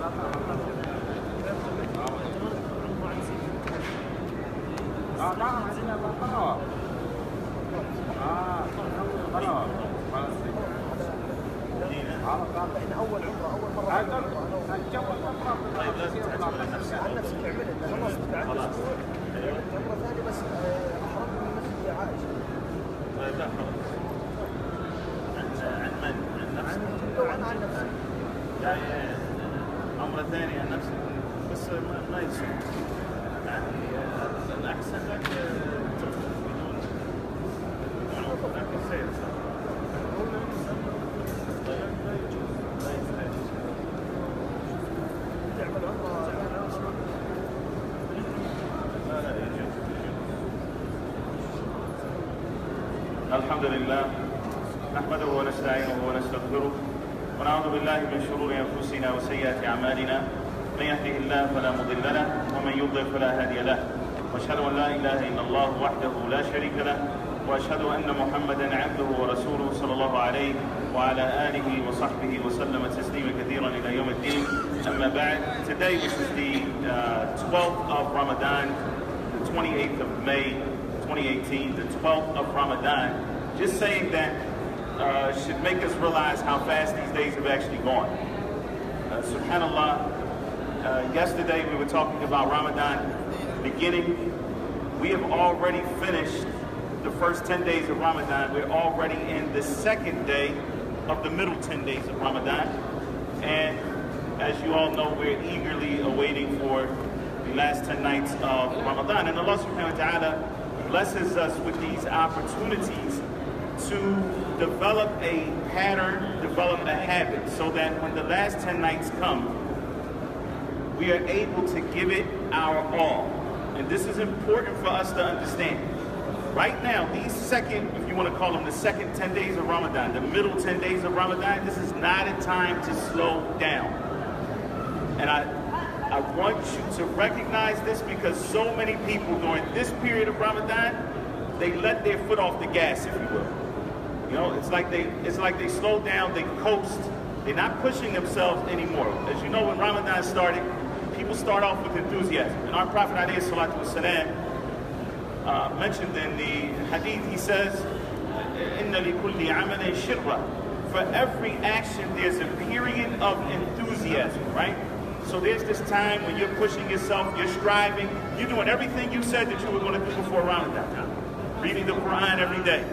اول مره طيب لازم تعتمد على نفسك عن نفسك تعملها خلاص عمره ثانيه بس احرم من مسجد عائشه. طيب لا خلاص عن من؟ عن نفسك يعني عمره ثانيه عن نفسك بس ما يصير يعني الاحسن لك تدخل بدون لكن سير الحمد لله نحمده ونستعينه ونستغفره ونعوذ بالله من شرور انفسنا وسيئات اعمالنا من يهده الله فلا مضل له ومن يضلل فلا هادي له واشهد ان لا اله الا الله وحده لا شريك له واشهد ان محمدا عبده ورسوله صلى الله عليه وعلى اله وصحبه وسلم تسليما كثيرا الى يوم الدين. اما بعد, today which is the 12th of Ramadan, the 28th of May 2018, the 12th of Ramadan, just saying that should make us realize how fast these days have actually gone. Subhanallah, yesterday we were talking about Ramadan beginning. We have already finished the first 10 days of Ramadan. We're already in the second day of the middle 10 days of Ramadan. And as you all know, we're eagerly awaiting for the last 10 nights of Ramadan. And Allah subhanahu wa ta'ala blesses us with these opportunities to develop a pattern, develop a habit, so that when the last 10 nights come, we are able to give it our all. And this is important for us to understand. Right now, these second, if you want to call them the second 10 days of Ramadan, the middle 10 days of Ramadan, this is not a time to slow down. And I want you to recognize this, because so many people during this period of Ramadan, they let their foot off the gas, if you will. You know, it's like they slow down, they coast. They're not pushing themselves anymore. As you know, when Ramadan started, people start off with enthusiasm. And our Prophet ﷺ mentioned in the hadith, he says, "Inna li kulli amalin shirra." For every action, there's a period of enthusiasm, right? So there's this time when you're pushing yourself, you're striving, you're doing everything you said that you were going to do before Ramadan. Reading the Quran every day.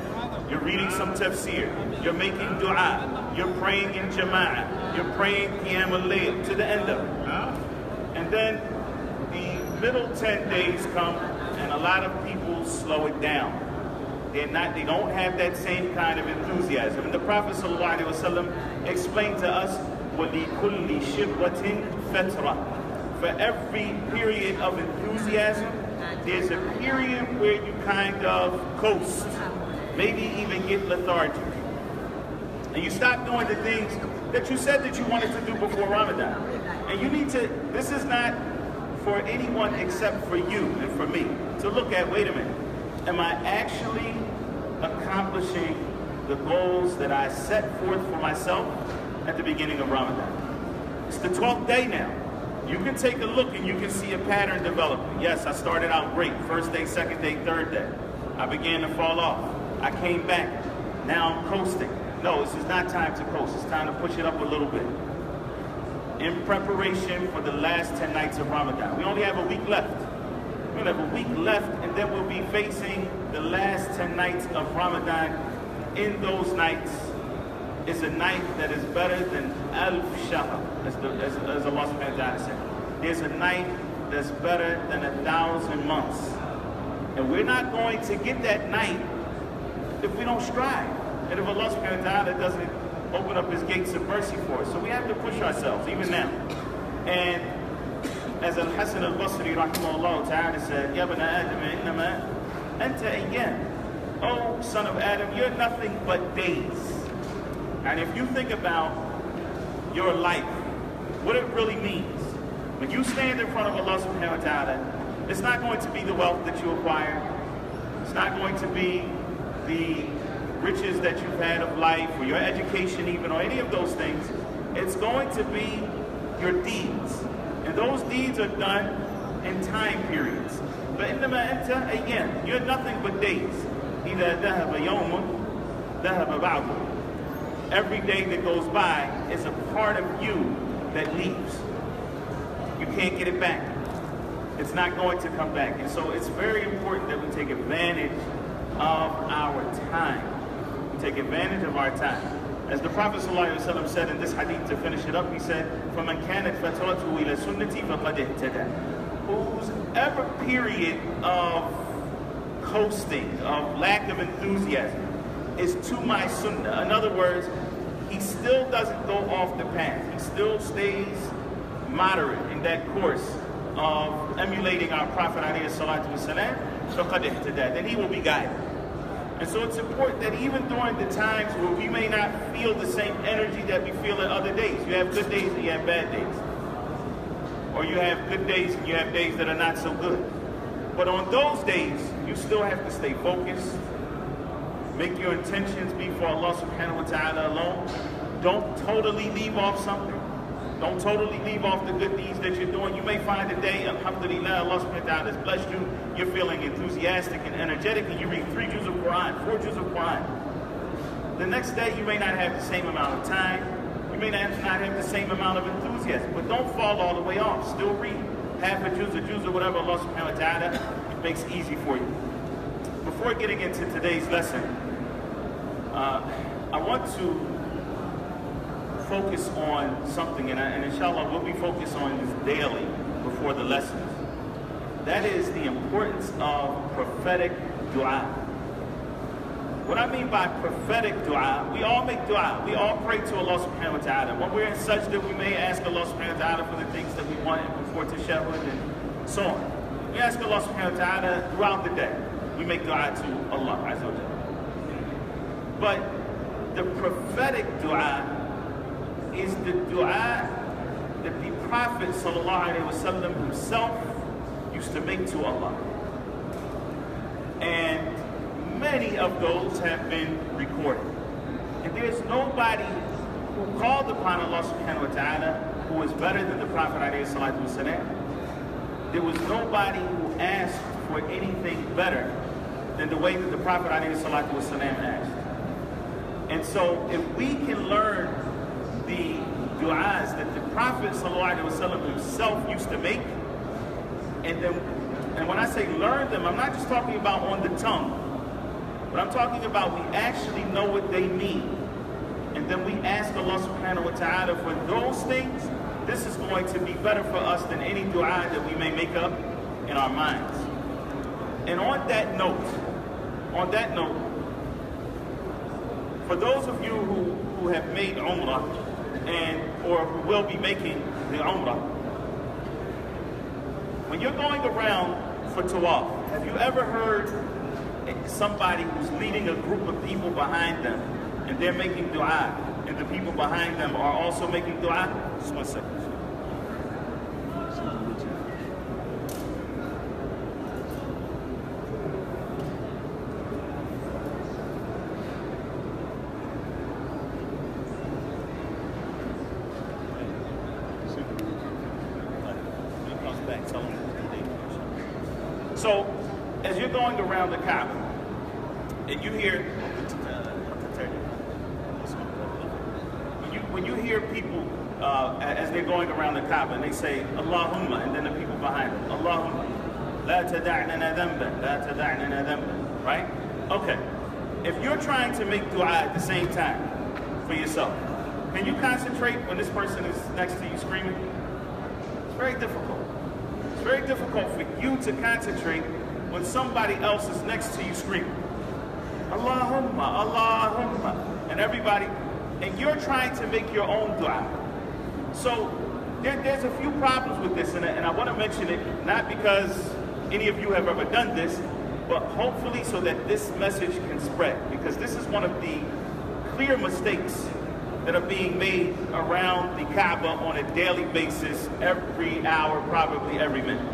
You're reading some tafsir. You're making dua. You're praying in jama'ah. You're praying qiyam al-layl to the end of it. And then the middle 10 days come, and a lot of people slow it down. They don't have that same kind of enthusiasm. And the Prophet ﷺ explained to us, وَلِكُلِّ شِرَّةٍ فَتْرَةٍ. For every period of enthusiasm, there's a period where you kind of coast, maybe even get lethargic. And you stop doing the things that you said that you wanted to do before Ramadan. And you need to, this is not for anyone except for you and for me, to look at, wait a minute, am I actually accomplishing the goals that I set forth for myself at the beginning of Ramadan? It's the 12th day now. You can take a look and you can see a pattern developing. Yes, I started out great. First day, second day, third day. I began to fall off. I came back. Now I'm coasting. No, this is not time to coast. It's time to push it up a little bit. In preparation for the last 10 nights of Ramadan. We only have a week left. We'll have a week left, and then we'll be facing the last 10 nights of Ramadan. In those nights is a night that is better than Alf Shahr, as Allah subhanahu wa ta'ala said. There's a night that's better than 1,000 months. And we're not going to get that night if we don't strive. And if Allah subhanahu wa ta'ala doesn't open up his gates of mercy for us. So we have to push ourselves, even now. And as Al-Hasan al-Basri rahimahullah ta'ala said, Ya bana Adam innama anta ayyam. Oh, son of Adam, you're nothing but days. And if you think about your life, what it really means, when you stand in front of Allah subhanahu wa ta'ala, it's not going to be the wealth that you acquire. It's not going to be the riches that you've had of life, or your education even, or any of those things. It's going to be your deeds. And those deeds are done in time periods. فإنما أنت أيام. You're nothing but days. إذا ذهب يوم ذهب بعضه. Every day that goes by is a part of you that leaves. You can't get it back. It's not going to come back. And so it's very important that we take advantage of our time. We take advantage of our time. As the Prophet ﷺ said in this hadith, to finish it up, he said, فَمَنْ كَانَتْ فَتْرَتُهُ إِلَى سُنَّتِي فَقَدْ اهْتَدَى. Whose ever period of coasting, of lack of enthusiasm, is to my sunnah. In other words, he still doesn't go off the path. He still stays moderate in that course of emulating our Prophet ﷺ, then he will be guided. And so it's important that even during the times where we may not feel the same energy that we feel at other days, you have good days and you have bad days. Or you have good days and you have days that are not so good. But on those days, you still have to stay focused. Make your intentions be for Allah subhanahu wa ta'ala alone. Don't totally leave off something. Don't totally leave off the good deeds that you're doing. You may find a day, alhamdulillah, Allah subhanahu wa ta'ala has blessed you. You're feeling enthusiastic and energetic, and you read 3 juz of Quran, 4 juz of Quran. The next day, you may not have the same amount of time. You may not have the same amount of enthusiasm. But don't fall all the way off. Still read half a juz or whatever Allah subhanahu wa ta'ala makes easy for you. Before getting into today's lesson, I want to focus on something, and inshallah we'll be focused on this daily before the lessons. That is the importance of prophetic dua. What I mean by prophetic dua, we all make dua. We all pray to Allah subhanahu wa ta'ala. When we're in sajda, we may ask Allah subhanahu wa ta'ala for the things that we want before tashahhud and so on. We ask Allah subhanahu wa ta'ala throughout the day. We make dua to Allah azza wa jalla. But the prophetic dua is the dua that the Prophet ﷺ himself used to make to Allah. And many of those have been recorded. And there's nobody who called upon Allah subhanahu wa ta'ala who is better than the Prophet ﷺ. There was nobody who asked for anything better than the way that the Prophet ﷺ asked. And so if we can learn the du'as that the Prophet ﷺ himself used to make, and when I say learn them, I'm not just talking about on the tongue, but I'm talking about we actually know what they mean. And then we ask Allah subhanahu wa ta'ala for those things. This is going to be better for us than any du'a that we may make up in our minds. And on that note, for those of you who have made Umrah or who will be making the Umrah, when you're going around for Tawaf, have you ever heard somebody who's leading a group of people behind them and they're making dua and the people behind them are also making dua? Just 1 second. So, as you're going around the Kaaba, and you hear, when you hear people as they're going around the Kaaba, and they say, Allahumma, and then the people behind them, Allahumma, la tada'nana dhanban, la tada'nana dhanban, right? Okay, if you're trying to make dua at the same time for yourself, can you concentrate when this person is next to you screaming? It's very difficult. It's very difficult for you to concentrate when somebody else is next to you screaming, Allahumma, Allahumma, and everybody, and you're trying to make your own dua. So there's a few problems with this, and I want to mention it, not because any of you have ever done this, but hopefully so that this message can spread, because this is one of the clear mistakes that are being made around the Kaaba on a daily basis, every hour, probably every minute.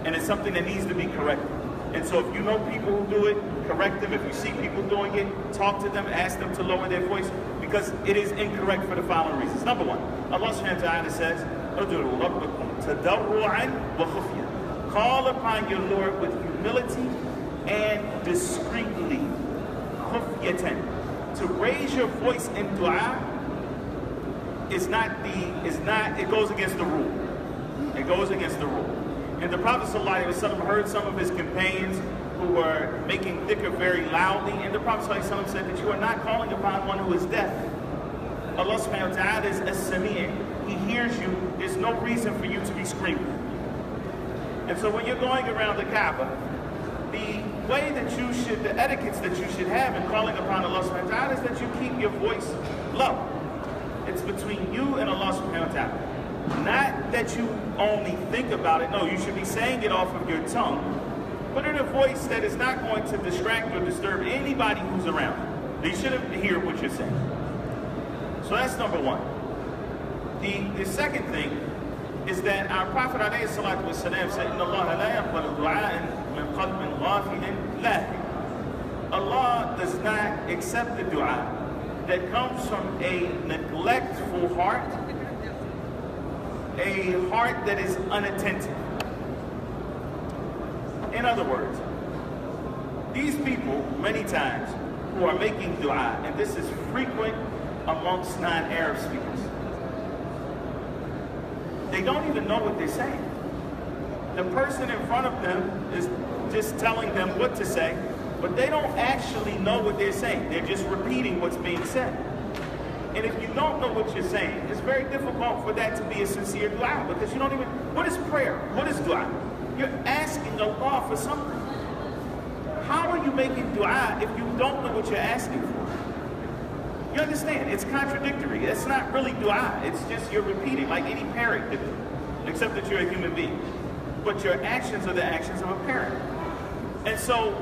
And it's something that needs to be corrected. And so if you know people who do it, correct them. If you see people doing it, talk to them, ask them to lower their voice, because it is incorrect for the following reasons. Number one, Allah subhanahu wa ta'ala says, ادعوا ربكم تضرعا وخفيا. Call upon your Lord with humility and discreetly. Khufyatan. To raise your voice in dua it goes against the rule. It goes against the rule. And the Prophet ﷺ heard some of his companions who were making dhikr very loudly, and the Prophet ﷺ said that you are not calling upon one who is deaf. Allah subhanahu wa ta'ala is as-sami'. He hears you. There's no reason for you to be screaming. And so when you're going around the Kaaba, the way that the etiquettes that you should have in calling upon Allah subhanahu wa ta'ala is that you keep your voice low. It's between you and Allah subhanahu wa ta'ala. Not that you only think about it. No, you should be saying it off of your tongue, but in a voice that is not going to distract or disturb anybody who's around. They shouldn't hear what you're saying. So that's number one. The second thing is that our Prophet ﷺ said, إِنَّ اللَّهَ لَا يَقْبَلُ دُعَاءً مِنْ قَلْبٍ غَافِلٍ لَاهٍ. Allah does not accept the dua that comes from a neglectful heart, a heart that is unattentive. In other words, these people, many times, who are making dua, and this is frequent amongst non-Arab speakers, they don't even know what they're saying. The person in front of them is just telling them what to say, but they don't actually know what they're saying. They're just repeating what's being said. And if you don't know what you're saying, it's very difficult for that to be a sincere dua, because you don't even, what is prayer? What is dua? You're asking Allah for something. How are you making dua if you don't know what you're asking for? You understand? It's contradictory. It's not really dua. It's just you're repeating like any parent could do, except that you're a human being. But your actions are the actions of a parent. And so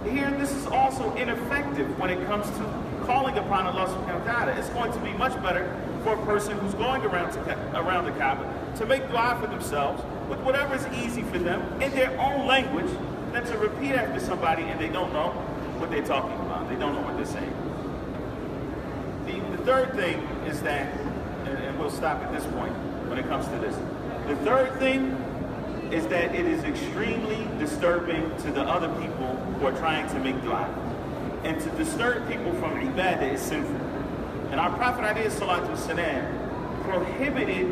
here, this is also ineffective when it comes to calling upon Allah subhanahu wa ta'ala. It's going to be much better for a person who's going around the Kaaba to make dua for themselves with whatever is easy for them in their own language than to repeat after somebody and they don't know what they're talking about. They don't know what they're saying. The third thing is that, and we'll stop at this point when it comes to this. The third thing is that it is extremely disturbing to the other people who are trying to make dua. And to disturb people from ibadah is sinful. And our Prophet ﷺ prohibited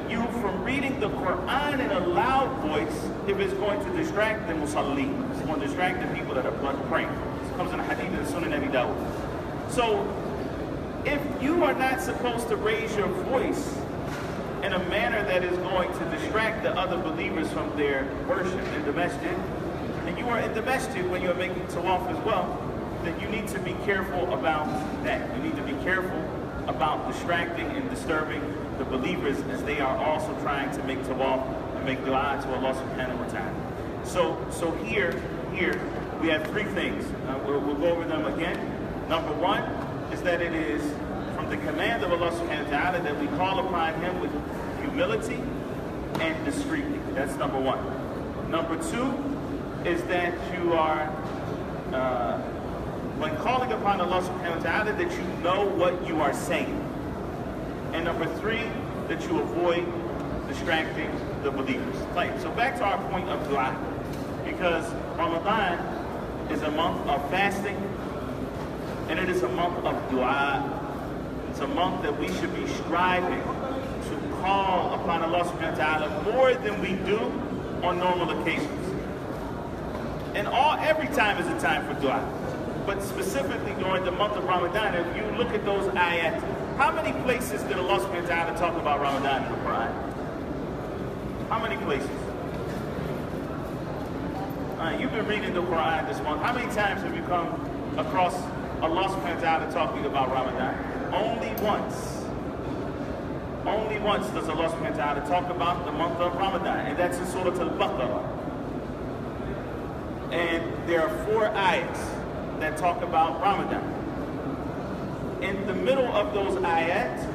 you from reading the Quran in a loud voice if it's going to distract the musalli. It's going to distract the people that are praying. This comes in a hadith in Sunnah Nabi Dawah. So, if you are not supposed to raise your voice in a manner that is going to distract the other believers from their worship in the Masjid, and you are in the Masjid when you're making tawaf as well, then you need to be careful about that. You need to be careful about distracting and disturbing the believers as they are also trying to make tawaf and make dua to Allah subhanahu wa ta'ala. So here we have three things. We'll go over them again. Number one is that it is from the command of Allah subhanahu wa ta'ala that we call upon Him with humility and discreetly. That's number one. Number two is that you are, when calling upon Allah subhanahu wa ta'ala, that you know what you are saying. And number three, that you avoid distracting the believers. So back to our point of dua, because Ramadan is a month of fasting, and it is a month of dua. It's a month that we should be striving to call upon Allah subhanahu wa ta'ala more than we do on normal occasions. And every time is a time for dua. But specifically during the month of Ramadan, if you look at those ayat, how many places did Allah subhanahu wa ta'ala talk about Ramadan in the Quran? How many places? You've been reading the Quran this month. How many times have you come across Allah subhanahu wa ta'ala talking about Ramadan? Only once. Only once does Allah subhanahu wa ta'ala talk about the month of Ramadan, and that's in Surah Al-Baqarah. And there are 4 ayats that talk about Ramadan. In the middle of those ayats,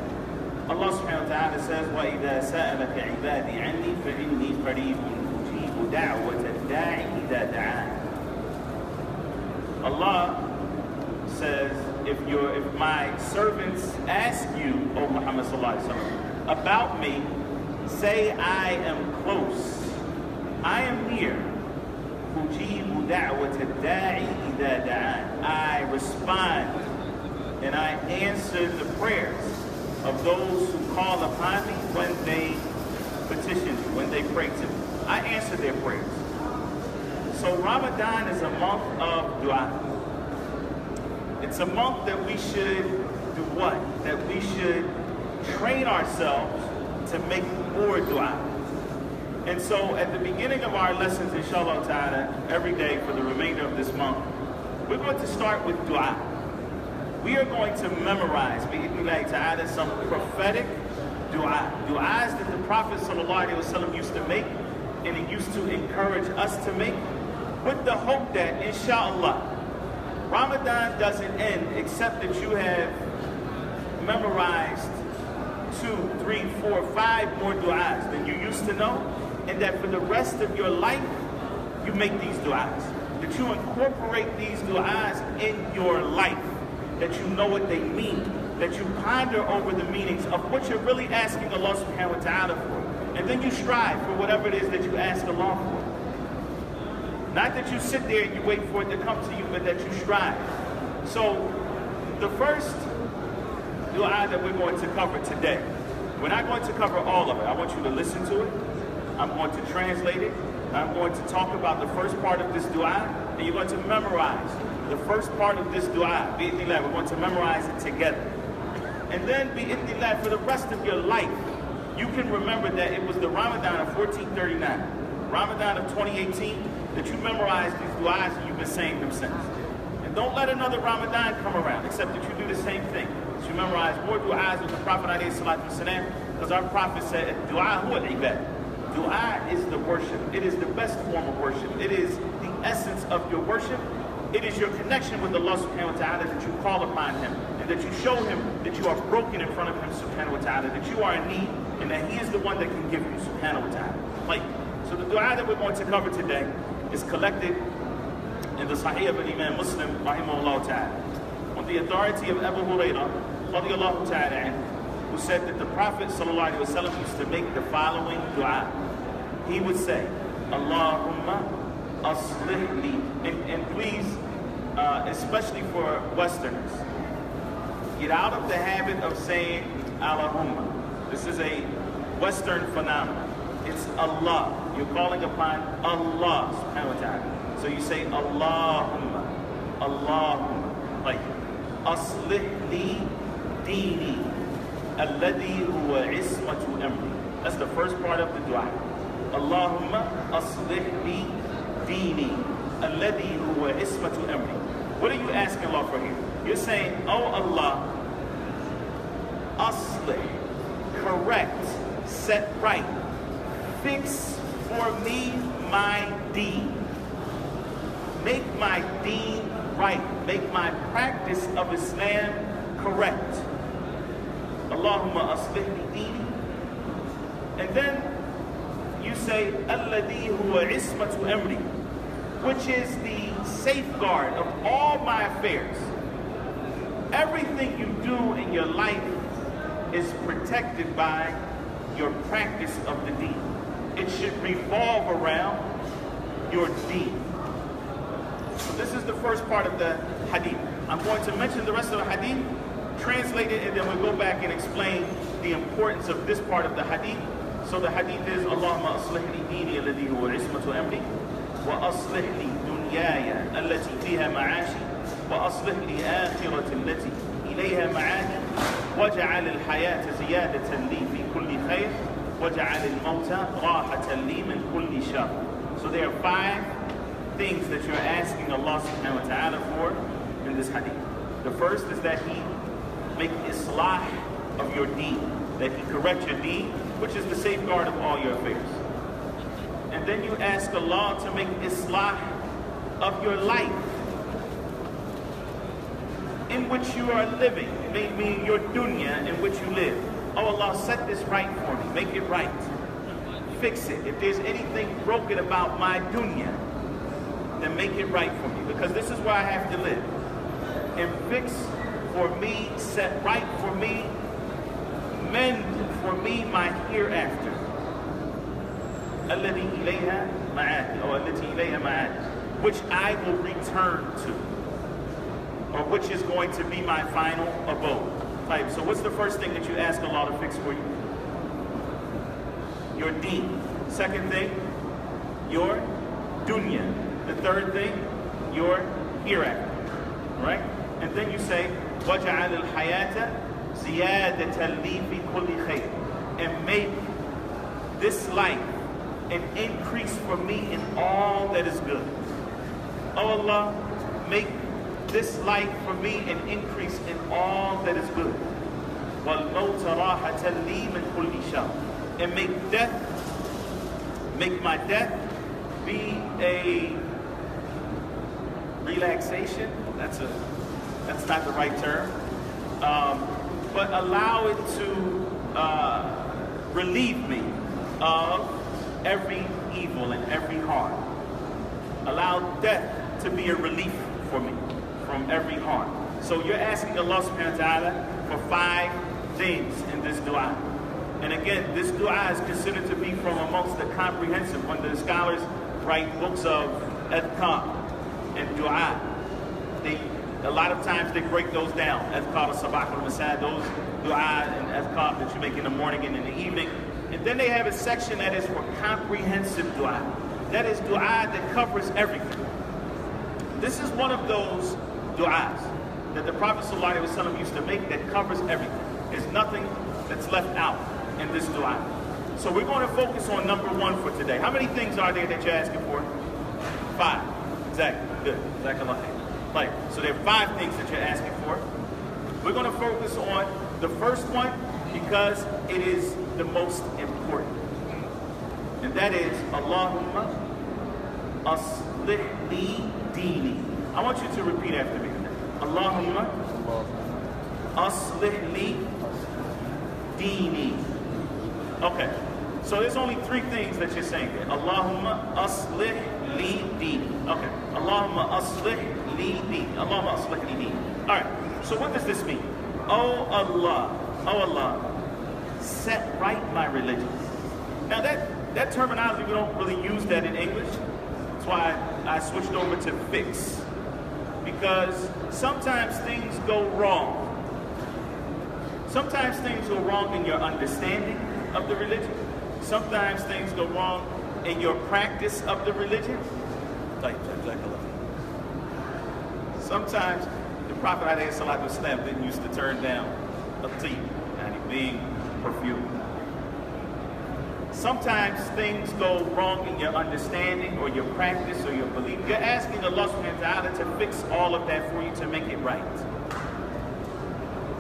Allah subhanahu wa ta'ala says, وَإِذَا سَأَلَكَ عِبَادِي عَنِّي فَإِنِّي قَرِيبٌ أُجِيبُ دَعْوَةَ الدَّاعِ إِذَا دَعَانِ. Allah says, if my servants ask you, O Muhammad sallallahu alaihi wasallam, about me, say I am close. I am near. أجيب دعوة الداعي إذا دعان. I respond and I answer the prayers of those who call upon me when they petition me, when they pray to me. I answer their prayers. So Ramadan is a month of dua. It's a month that we should do what? That we should train ourselves to make more dua. And so at the beginning of our lessons, inshallah ta'ala, every day for the remainder of this month, we're going to start with dua. We are going to memorize, bi'idhnillahi ta'ala, some prophetic dua. Du'as that the Prophet sallallahu alaihi wasallam used to make, and he used to encourage us to make, with the hope that, inshallah, Ramadan doesn't end except that you have memorized 2, 3, 4, 5 more du'as than you used to know, and that for the rest of your life, you make these du'as. That you incorporate these du'as in your life. That you know what they mean. That you ponder over the meanings of what you're really asking Allah subhanahu wa ta'ala for. And then you strive for whatever it is that you ask Allah for. Not that you sit there and you wait for it to come to you, but that you strive. So, the first dua that we're going to cover today, we're not going to cover all of it. I want you to listen to it. I'm going to translate it. I'm going to talk about the first part of this dua, and you're going to memorize the first part of this dua. Bi'idhnillah, we're going to memorize it together. And then, bi'idhnillah, for the rest of your life, you can remember that it was the Ramadan of 1439, Ramadan of 2018, that you memorized these du'as and you've been saying them since. And don't let another Ramadan come around, except that you do the same thing. That you memorize more du'as of the Prophet ﷺ, because our Prophet said, du'a huwa al-ibad. Dua is the worship. It is the best form of worship. It is the essence of your worship. It is your connection with Allah subhanahu wa ta'ala, that you call upon Him and that you show Him that you are broken in front of Him subhanahu wa ta'ala, that you are in need and that He is the one that can give you subhanahu wa ta'ala. So the dua that we're going to cover today is collected in the Sahih of Imam Muslim rahimahullah ta'ala on the authority of Abu Hurairah radiyallahu ta'ala anhu, who said that the Prophet sallallahu alaihi wasallam used to make the following dua. He would say, Allahumma aslih li, and please, especially for Westerners, get out of the habit of saying Allahumma. This is a Western phenomenon. It's Allah. You're calling upon Allah subhanahu wa ta'ala. So you say Allahumma, Allahumma, like aslih li dini alladhi huwa ismatu amri. That's the first part of the dua. Allahumma aslih li dini alladhi huwa ismatu amri. What are you asking Allah for here? You're saying, oh Allah, aslih, correct, set right, fix for me my deen. Make my deen right. Make my practice of Islam correct. Allahumma aslih li dini. And then you say, alladhi huwa ismatu amri, which is the safeguard of all my affairs. Everything you do in your life is protected by your practice of the deen. It should revolve around your deen. So this is the first part of the hadith. I'm going to mention the rest of the hadith, translate it, and then we'll go back and explain the importance of this part of the hadith. So the hadith is, Allahumma aslih li dini alladhi huwa ismatu amri, wa aslih li dunyaya allati fiha ma'ashi, wa aslih li akhirati allati ilayha ma'adi, waj'al al-hayata ziyadatan li fi kulli khair, waj'al al-mawta rahatan li min kulli shar. So there are 5 things that you're asking Allah subhanahu wa ta'ala for in this hadith. The first is that He make islah of your deen, that He correct your deen, which is the safeguard of all your affairs. And then you ask Allah to make islah of your life in which you are living, meaning your dunya in which you live. Oh Allah, set this right for me, make it right. Fix it. If there's anything broken about my dunya, then make it right for me, because this is where I have to live. And fix for me, set right for me, mend for me my hereafter. الذي إليها معاد, or التي إليها معاد, which I will return to, or which is going to be my final abode. Right, so what's the first thing that you ask Allah to fix for you? Your deen. Second thing, your dunya. The third thing, your hereafter. Right? And then you say, وَجَعَلَ الْحَيَاةَ زِيَادَةً لِي فِي كُلِّ خَيْرٍ, and make this life an increase for me in all that is good. Oh Allah, make this life for me an increase in all that is good. وَالْمَوْتَ رَاحَةً لِي مِنْ كُلِّ شَرٍ, and make my death be a relaxation. That's not the right term. But allow it to relieve me of every evil and every harm. Allow death to be a relief for me from every harm. So you're asking Allah subhanahu wa ta'ala for 5 things in this dua. And again, this dua is considered to be from amongst the comprehensive. When the scholars write books of adhkar and dua, a lot of times they break those down. Adhkar al-sabah al-masad, those dua and adhkar that you make in the morning and in the evening. And then they have a section that is for comprehensive dua. That is dua that covers everything. This is one of those du'as that the Prophet ﷺ used to make that covers everything. There's nothing that's left out in this du'a. So we're going to focus on number 1 for today. How many things are there that you're asking for? 5. Exactly. Good. Jazakallah khair. Right. So there are 5 things that you're asking for. We're going to focus on the first one because it is the most important. And that is, Allahumma aslih li dini. I want you to repeat after me. Allahumma aslih li dini. Okay, so there's only 3 things that you're saying there. Allahumma aslih li dini. Okay, Allahumma aslih li dini. Allahumma aslih li dini. All right, so what does this mean? Oh Allah, set right my religion. Now that terminology, we don't really use that in English. That's why I switched over to fix. Because sometimes things go wrong. Sometimes things go wrong in your understanding of the religion. Sometimes things go wrong in your practice of the religion. Sometimes the Prophet ﷺ didn't used to turn down a tea and being perfumed. Sometimes things go wrong in your understanding or your practice or your belief. You're asking Allah subhanahu wa ta'ala to fix all of that for you, to make it right.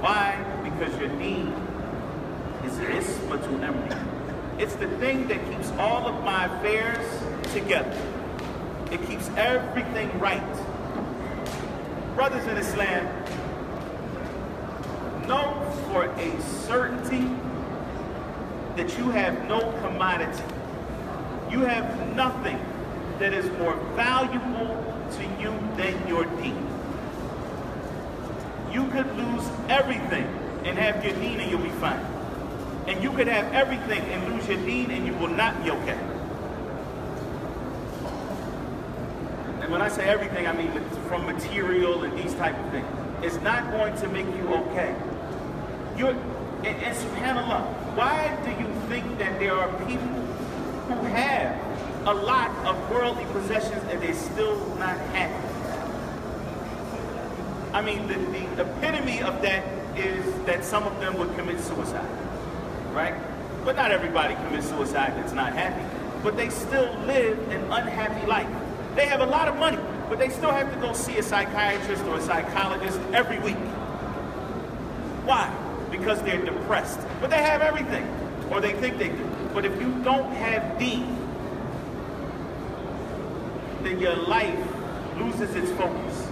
Why? Because your deen is ismatu amri. It's the thing that keeps all of my affairs together. It keeps everything right. Brothers in Islam, know for a certainty that you have no commodity. You have nothing that is more valuable to you than your deen. You could lose everything and have your deen and you'll be fine. And you could have everything and lose your deen and you will not be okay. And when I say everything, I mean from material and these type of things. It's not going to make you okay. And subhanAllah, why do you think that there are people who have a lot of worldly possessions and they're still not happy? I mean, the epitome of that is that some of them would commit suicide, right? But not everybody commits suicide that's not happy. But they still live an unhappy life. They have a lot of money, but they still have to go see a psychiatrist or a psychologist every week. Why? Because they're depressed. But they have everything, or they think they do. But if you don't have deen, then your life loses its focus.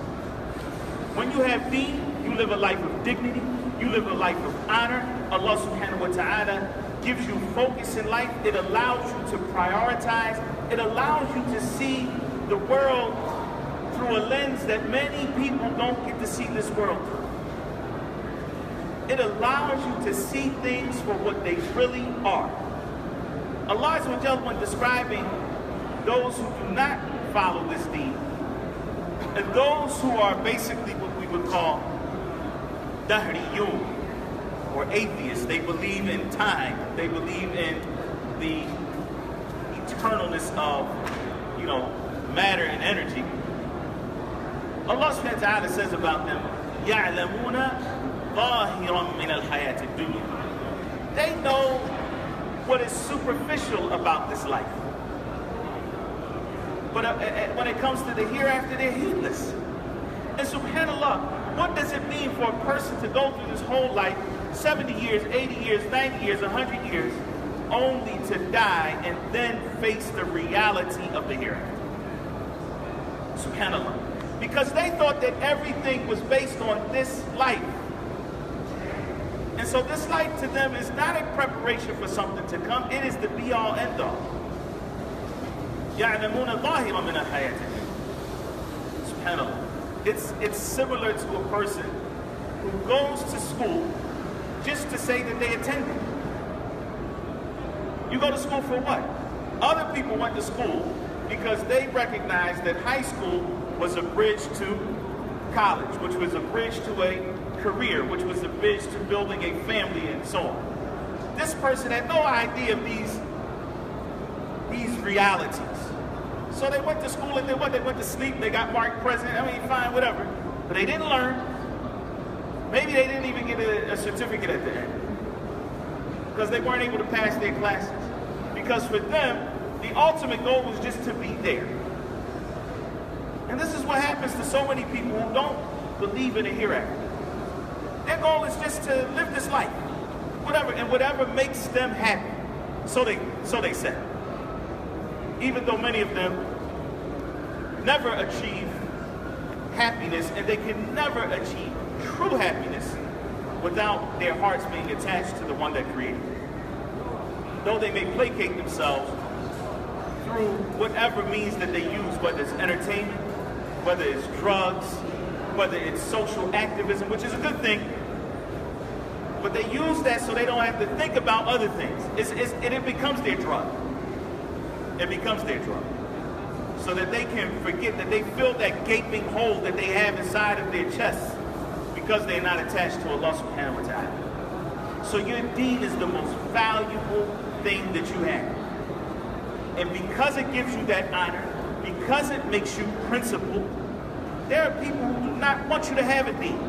When you have deen, you live a life of dignity, you live a life of honor. Allah subhanahu wa ta'ala gives you focus in life. It allows you to prioritize. It allows you to see the world through a lens that many people don't get to see this world through. it allows you to see things for what they really are. Allah Azza wa Jalla, when describing those who do not follow this deen, and those who are basically what we would call dahriyun, or atheists, they believe in time, they believe in the eternalness of, matter and energy. Allah subhanahu wa ta'ala says about them, يَعْلَمُونَ ظَاهِرًا مِنَ الْحَيَاةِ الدُّنْيَا. They know what is superficial about this life. But when it comes to the hereafter, they're heedless. And subhanAllah, what does it mean for a person to go through this whole life, 70 years, 80 years, 90 years, 100 years, only to die and then face the reality of the hereafter? SubhanAllah. Because they thought that everything was based on this life. And so this life to them is not a preparation for something to come. It is the be-all, end-all. يَعْلَمُونَ ظَاهِرًا مِنَ الْحَيَاةِ. SubhanAllah. It's similar to a person who goes to school just to say that they attended. You go to school for what? Other people went to school because they recognized that high school was a bridge to college, which was a bridge to a career, which was a bridge to building a family, and so on. This person had no idea of these realities. So they went to school and they went to sleep, they got marked president, fine, whatever. But they didn't learn. Maybe they didn't even get a certificate at the end, because they weren't able to pass their classes. Because for them, the ultimate goal was just to be there. And this is what happens to so many people who don't believe in a hereafter. Their goal is just to live this life, whatever makes them happy. So they say. Even though many of them never achieve happiness, and they can never achieve true happiness without their hearts being attached to the one that created them. Though they may placate themselves through whatever means that they use, whether it's entertainment, whether it's drugs, whether it's social activism, which is a good thing, but they use that so they don't have to think about other things. It becomes their drug. It becomes their drug. So that they can forget, that they fill that gaping hole that they have inside of their chests, because they're not attached to Allah subhanahu wa ta'ala. So your deen is the most valuable thing that you have. And because it gives you that honor, because it makes you principled, there are people who do not want you to have a deen.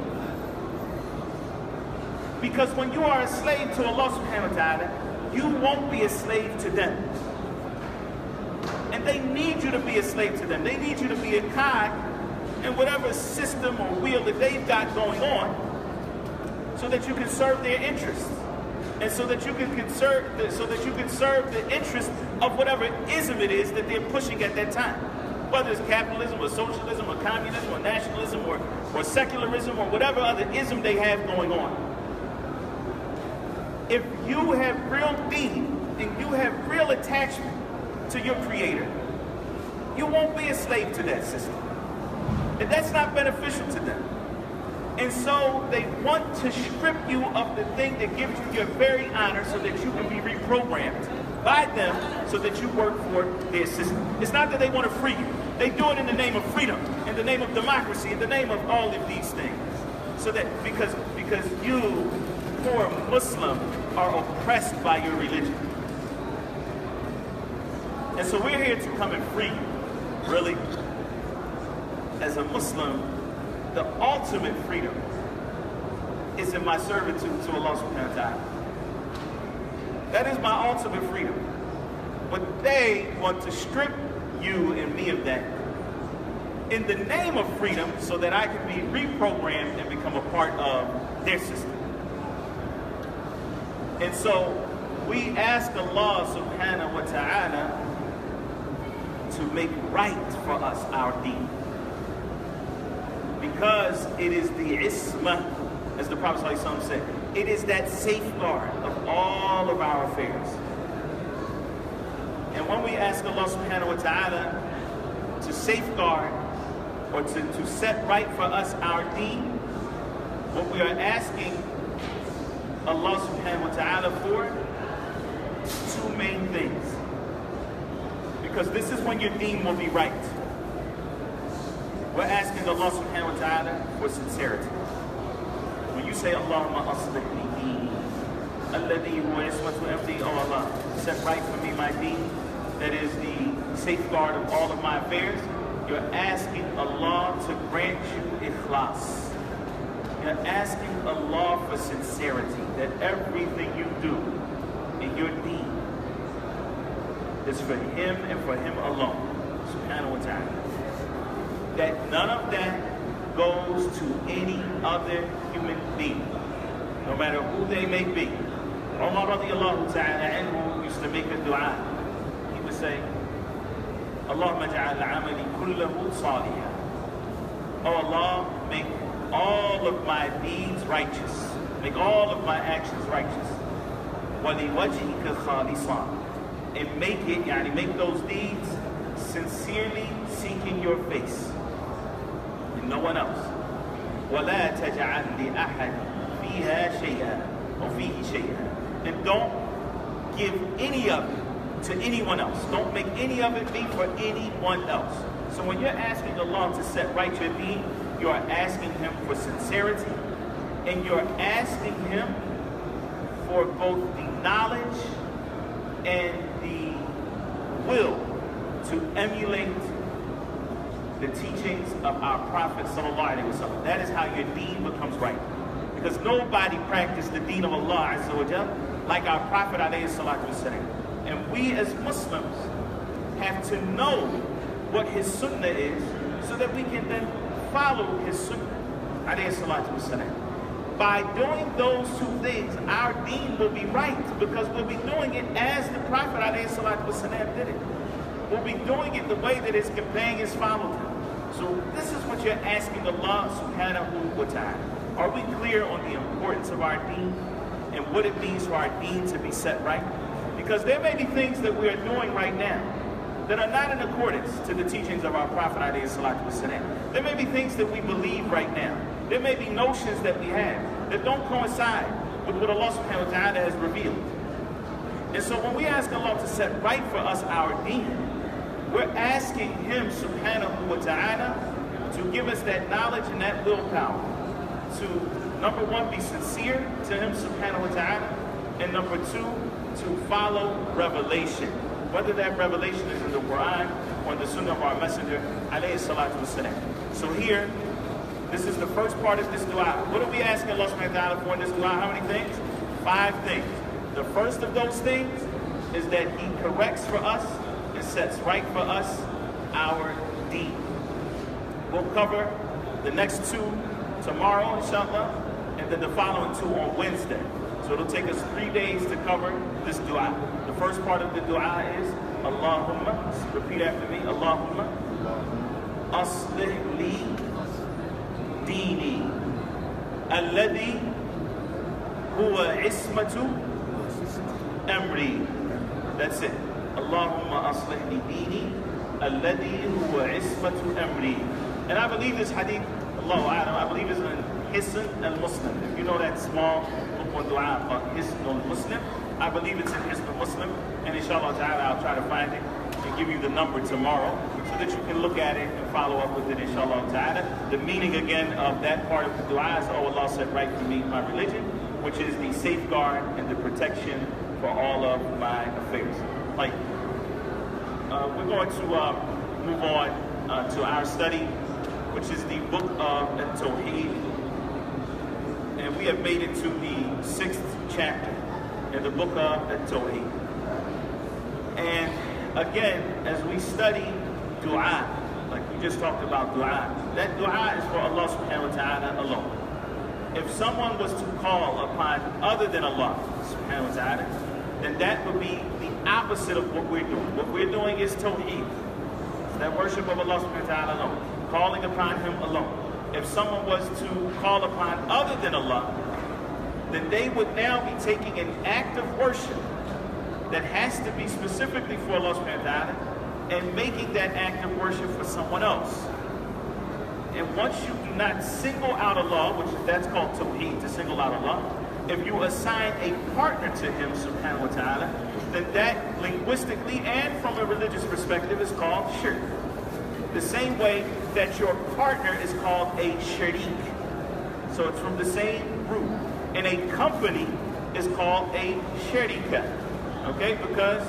Because when you are a slave to Allah subhanahu wa ta'ala, you won't be a slave to them. And they need you to be a slave to them. They need you to be a cog in whatever system or wheel that they've got going on, so that you can serve their interests, and so that you can serve the interest of whatever ism it is that they're pushing at that time, whether it's capitalism or socialism or communism or nationalism or secularism or whatever other ism they have going on. If you have real deen and you have real attachment to your creator, you won't be a slave to that system. And that's not beneficial to them. And so they want to strip you of the thing that gives you your very honor, so that you can be reprogrammed by them, so that you work for their system. It's not that they want to free you. They do it in the name of freedom, in the name of democracy, in the name of all of these things. So that because you, poor Muslim, are oppressed by your religion. And so we're here to come and free you, really. As a Muslim, the ultimate freedom is in my servitude to Allah subhanahu wa ta'ala. That is my ultimate freedom. But they want to strip you and me of that in the name of freedom, so that I can be reprogrammed and become a part of their system. And so we ask Allah subhanahu wa ta'ala to make right for us our deen. Because it is the ismah, as the Prophet ﷺ said, it is that safeguard of all of our affairs. And when we ask Allah subhanahu wa ta'ala to safeguard, or to set right for us our deen, what we are asking Allah subhanahu wa ta'ala for two main things. Because this is when your deen will be right. We're asking Allah subhanahu wa ta'ala for sincerity. When you say, Allahumma aslih li deen, alladhi huwa ismatu amri, oh Allah, set right for me my deen, that is the safeguard of all of my affairs, you're asking Allah to grant you ikhlas. You're asking Allah for sincerity, that everything you do in your deen is for Him and for Him alone, subhanahu wa ta'ala. That none of that goes to any other human being, no matter who they may be. Omar radiallahu ta'ala anhu used to make a dua. He would say, Allahumma ja'al amali kullahu salihah. Oh Allah, make all of my deeds righteous. Make all of my actions righteous. وَلِوَجْهِكَ خَالِصًا. And make it, make those deeds sincerely seeking your face. And no one else. وَلَا تَجْعَلْ لِأَحَدٍ فِيهَا شَيْئًا or فِيهِ شَيْئًا. And don't give any of it to anyone else. Don't make any of it be for anyone else. So when you're asking Allah to set right your deen, you are asking Him for sincerity, and you're asking Him for both the knowledge and the will to emulate the teachings of our Prophet sallallahu alaihi wasallam. That is how your deen becomes right. Because nobody practiced the deen of Allah azza wa jal like our Prophet alayhi salatu wasallam. And we as Muslims have to know what his sunnah is so that we can then follow his sunnah alayhi salatu wasallam. By doing those two things, our deen will be right, because we'll be doing it as the Prophet alayhi salatu wasallam did it. We'll be doing it the way that his companions followed him. So this is what you're asking Allah subhanahu wa ta'ala. Are we clear on the importance of our deen and what it means for our deen to be set right? Because there may be things that we are doing right now that are not in accordance to the teachings of our Prophet alayhi salatu wasallam. There may be things that we believe right now. There may be notions that we have that don't coincide with what Allah subhanahu wa ta'ala has revealed. And so when we ask Allah to set right for us our deen, we're asking Him subhanahu wa ta'ala to give us that knowledge and that willpower to, number one, be sincere to Him subhanahu wa ta'ala, and number two, to follow revelation. Whether that revelation is in the Quran or in the sunnah of our messenger alayhi salatu wasalam. So here, this is the first part of this dua. What are we asking Allah subhanahu wa ta'ala for in this dua? How many things? 5 things. The first of those things is that He corrects for us and sets right for us our deen. We'll cover the next 2 tomorrow, inshallah, and then the following 2 on Wednesday. So it'll take us 3 days to cover this dua. The first part of the dua is Allahumma, repeat after me, Allahumma aslih li dini alladhi huwa ismatu amri. That's it. Allahumma aslih li dini alladhi huwa ismatu amri. And I believe this hadith, Allahu a'lam, I believe it's in Hisn al-Muslim. If you know that small book on dua called Hisn al-Muslim, I believe it's in Hisn al-Muslim. And inshallah ta'ala, I'll try to find it and give you the number tomorrow so that you can look at it and follow up with it, inshallah ta'ala. The meaning again of that part of the dua is, oh Allah, set right for me my religion, which is the safeguard and the protection for all of my affairs. Like, we're going to move on to our study, which is the book of Tawhid. And we have made it to the 6th chapter in the book of Tawhid. And again, as we study dua, like we just talked about dua, that dua is for Allah subhanahu wa ta'ala alone. If someone was to call upon other than Allah subhanahu wa ta'ala, then that would be the opposite of what we're doing. What we're doing is Tawhid. It's that worship of Allah subhanahu wa ta'ala alone, calling upon Him alone. If someone was to call upon other than Allah, then they would now be taking an act of worship that has to be specifically for Allah subhanahu wa ta'ala and making that act of worship for someone else. And once you do not single out Allah, that's called Tawheed, to single out Allah, If you assign a partner to him, subhanahu wa ta'ala, then that linguistically and from a religious perspective is called shirk. The same way that your partner is called a sharik. So it's from the same root. And a company is called a sharika. Okay? Because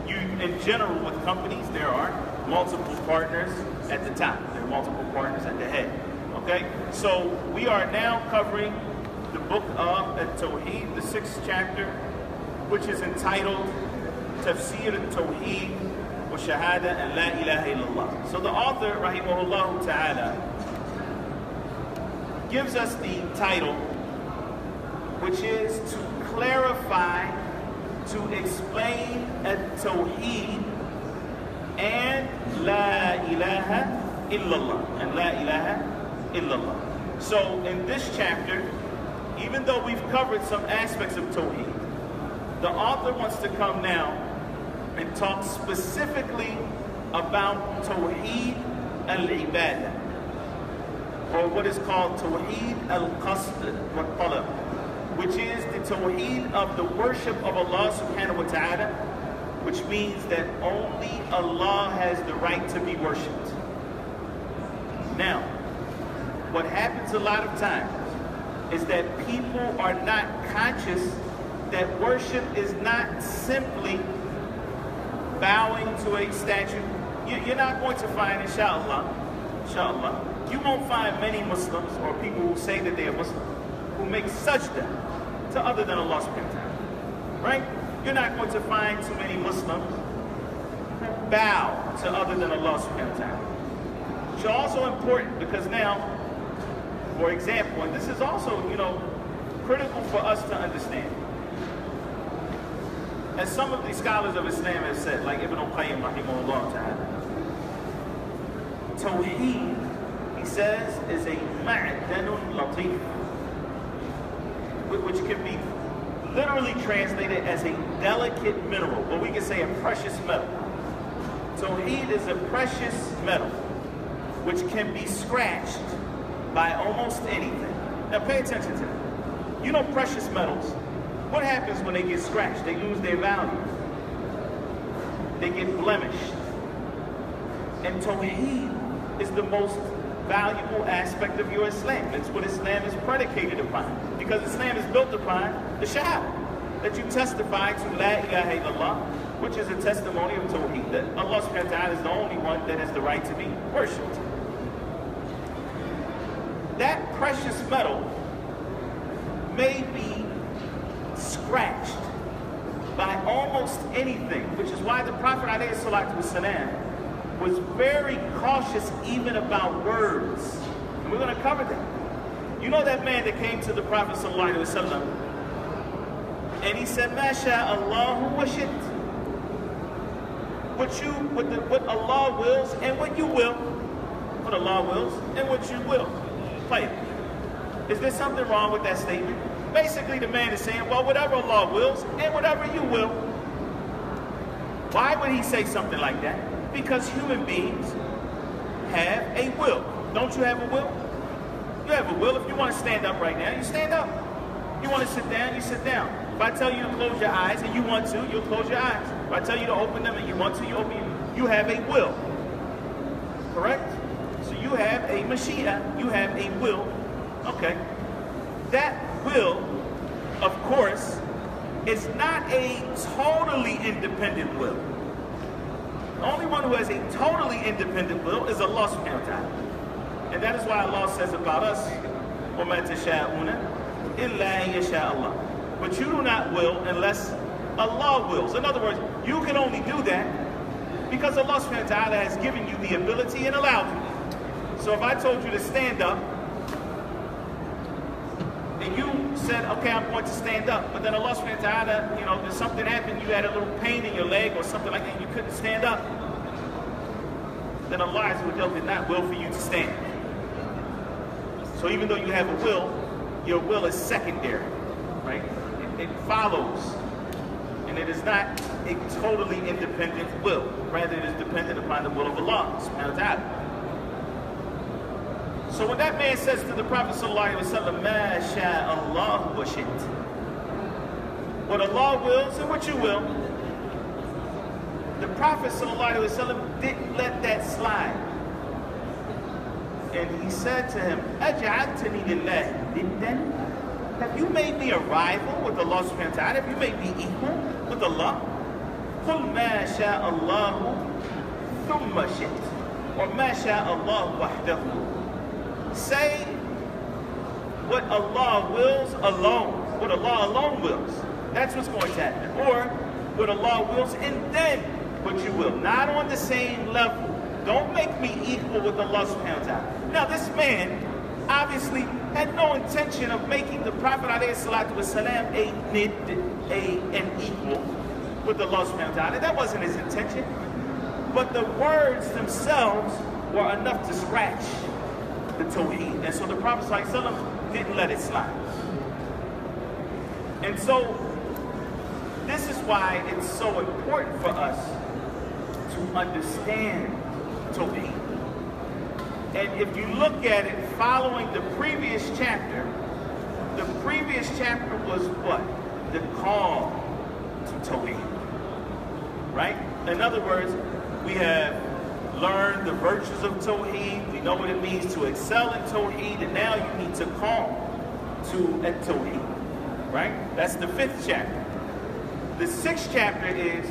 you, in general with companies, there are multiple partners at the top. There are multiple partners at the head. Okay? So we are now covering the book of Tawhid, the 6th chapter, which is entitled Tafsir Tawhid wa Shahada and La ilaha illallah. So the author, rahimahullah ta'ala, gives us the title, which is to clarify, to explain Tawhid and La ilaha illallah. And La ilaha illallah. So in this chapter, even though we've covered some aspects of Tawhid, the author wants to come now and talk specifically about Tawhid al-Ibadah, or what is called Tawhid al-Qasd wa Talab, which is the Tawhid of the worship of Allah subhanahu wa ta'ala, which means that only Allah has the right to be worshipped. Now, what happens a lot of times is that people are not conscious that worship is not simply bowing to a statue. You're not going to find, inshallah, you won't find many Muslims or people who say that they are Muslim who make sajda to other than Allah subhanahu wa ta'ala. Right? You're not going to find too many Muslims who bow to other than Allah subhanahu wa ta'ala. Which are also important because now, for example, and this is also, critical for us to understand. As some of the scholars of Islam have said, like Ibn al-Qayyim rahimahullah ta'ala, Tawheed, he says, is a ma'danun latif, which can be literally translated as a delicate mineral, or we can say a precious metal. Tawheed is a precious metal, which can be scratched by almost anything. Now pay attention to that. You know precious metals, what happens when they get scratched? They lose their value. They get blemished. And Tawheed is the most valuable aspect of your Islam. That's what Islam is predicated upon. Because Islam is built upon the Shahada, that you testify to La ilaha illallah, which is a testimony of Tawheed, that Allah subhanahu wa ta'ala is the only one that has the right to be worshipped. That precious metal may be scratched by almost anything, which is why the Prophet ﷺ was very cautious even about words. And we're going to cover that. You know that man that came to the Prophet ﷺ and he said, "Ma sha'Allahu wa shit." What Allah wills and what you will. What Allah wills and what you will. Play it. Is there something wrong with that statement? Basically, the man is saying, well, whatever Allah wills and whatever you will. Why would he say something like that? Because human beings have a will. Don't you have a will? You have a will. If you want to stand up right now, you stand up. You want to sit down, you sit down. If I tell you to close your eyes and you want to, you'll close your eyes. If I tell you to open them and you want to, you open them. You have a will. Correct? So you have a mashiach, you have a will. Okay. That will, of course, is not a totally independent will. The only one who has a totally independent will is Allah subhanahu wa ta'ala. And that is why Allah says about us, وَمَا تَشَاءُونَ إِلَّا أَن يَشَاءَ اللَّهُ. But you do not will unless Allah wills. In other words, you can only do that because Allah subhanahu wa ta'ala has given you the ability and allowed you. So if I told you to stand up, and you said, okay, I'm going to stand up, but then Allah subhanahu wa ta'ala, there's something happened, you had a little pain in your leg or something like that, and you couldn't stand up, then Allah did not will for you to stand. So even though you have a will, your will is secondary, right? It follows, and it is not a totally independent will. Rather, it is dependent upon the will of Allah subhanahu wa ta'ala. So when that man says to the Prophet sallallahu alaihi wasallam, "Ma sha'Allah wa shit," what Allah wills and what you will, the Prophet sallallahu alaihi wasallam didn't let that slide, and he said to him, "Aj'altani lillahi niddan?" Have you made me a rival with Allah subhanahu wa ta'ala? Have you made me equal with Allah? قُلْ مَا شَاءَ اللَّهُ ثُمَّ شِئْتَ or مَا شَاءَ اللَّهُ وَحْدَهُ. Say what Allah wills alone. What Allah alone wills. That's what's going to happen. Or what Allah wills and then what you will. Not on the same level. Don't make me equal with Allah subhanahu wa ta'ala. Now this man obviously had no intention of making the Prophet ﷺ an equal with Allah subhanahu wa ta'ala. That wasn't his intention. But the words themselves were enough to scratch the Tawhid. And so the Prophet ﷺ didn't let it slide. And so this is why it's so important for us to understand Tawhid. And if you look at it following the previous chapter was what? The call to Tawhid. Right? In other words, we have learned the virtues of Tawhid, we know what it means to excel in Tawhid, and now you need to call to a Tawhid. Right? That's the 5th chapter. The 6th chapter is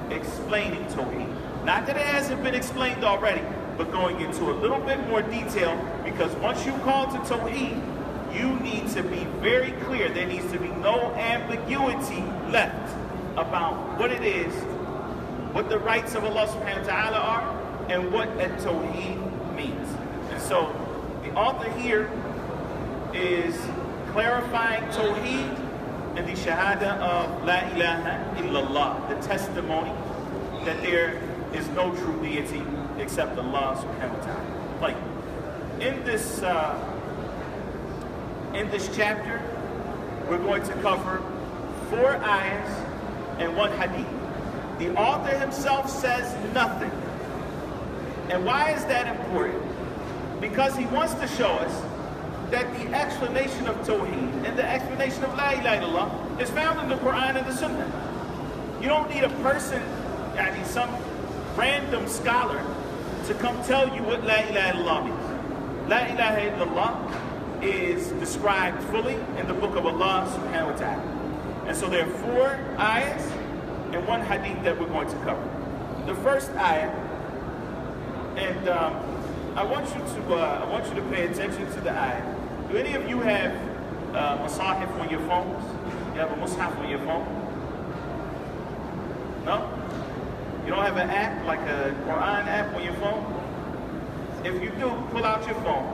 explaining Tawhid. Not that it hasn't been explained already, but going into a little bit more detail, because once you call to Tawhid, you need to be very clear. There needs to be no ambiguity left about what it is, what the rights of Allah subhanahu wa ta'ala are, and what a Tawhid means. And so the author here is clarifying Tawhid and the Shahada of La ilaha illallah, the testimony that there is no true deity except Allah subhanahu wa ta'ala. Like in this chapter, we're going to cover 4 ayahs and 1 hadith. The author himself says nothing. And why is that important? Because he wants to show us that the explanation of Tawheed and the explanation of La ilaha illallah is found in the Quran and the Sunnah. You don't need a person, some random scholar, to come tell you what La ilaha illallah means. La ilaha illallah is described fully in the book of Allah subhanahu wa ta'ala. And so there are 4 ayahs and 1 hadith that we're going to cover. The first ayah, and I want you to pay attention to the ayah. Do any of you have masahif on your phones? You have a mushaf on your phone? No? You don't have an app, like a Quran app on your phone? If you do, pull out your phone.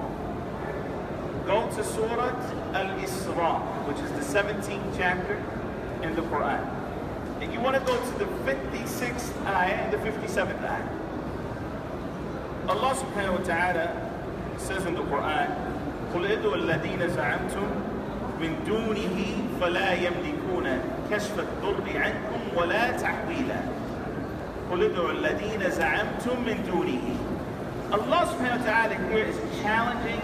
Go to Surah Al-Isra, which is the 17th chapter in the Quran. And you want to go to the 56th ayah and the 57th ayah. Allah subhanahu wa ta'ala says in the Quran, قُلْ إِذُوا الَّذِينَ زَعَمْتُمْ مِن دُونِهِ فَلَا يَمْلِكُونَ كَشْفَ الضُّرِّ عَنْكُمْ وَلَا تَحْوِيلًا قُلْ إِذُوا الَّذِينَ زَعَمْتُمْ مِن دُونِهِ. Allah subhanahu wa ta'ala here is challenging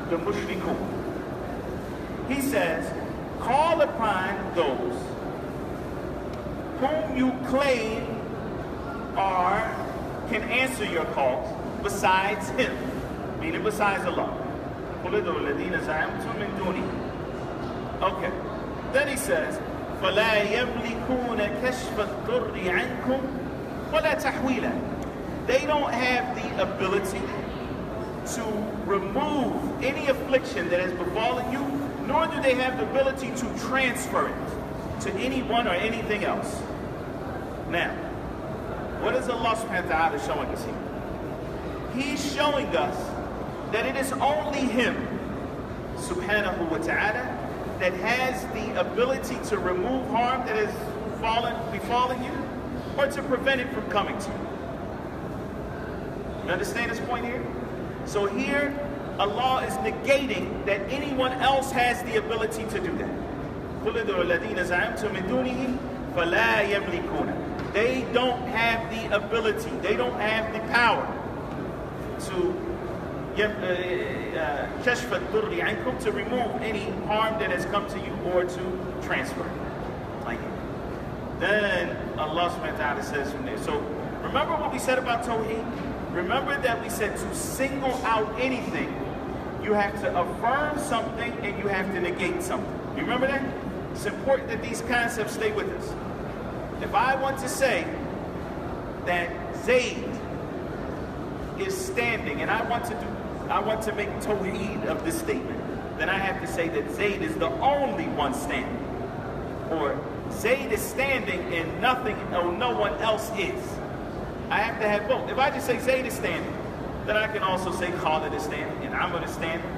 the mushrikun. He says, call upon those whom you claim can answer your calls besides him, meaning besides Allah. Okay. Then he says, فَلَا يَمْلِكُونَ كَشْفَ الضُّرِّ عَنْكُمْ وَلَا تَحْوِيلًا. They don't have the ability to remove any affliction that has befallen you, nor do they have the ability to transfer it to anyone or anything else. Now, what is Allah subhanahu wa ta'ala showing us here? He's showing us that it is only Him, subhanahu wa ta'ala, that has the ability to remove harm that has befallen you, or to prevent it from coming to you. You understand this point here? So here, Allah is negating that anyone else has the ability to do that. They don't have the ability, they don't have the power to, كشف الضر عنكم, to remove any harm that has come to you or to transfer. Like then Allah subhanahu wa ta'ala says from there. So remember what we said about Tawhid? Remember that we said to single out anything, you have to affirm something and you have to negate something. You remember that? It's important that these concepts stay with us. If I want to say that Zayd is standing and I want to make Tawhid of this statement, then I have to say that Zayd is the only one standing. Or Zayd is standing and nothing or no one else is. I have to have both. If I just say Zayd is standing, then I can also say Khalid is standing and Amr is standing.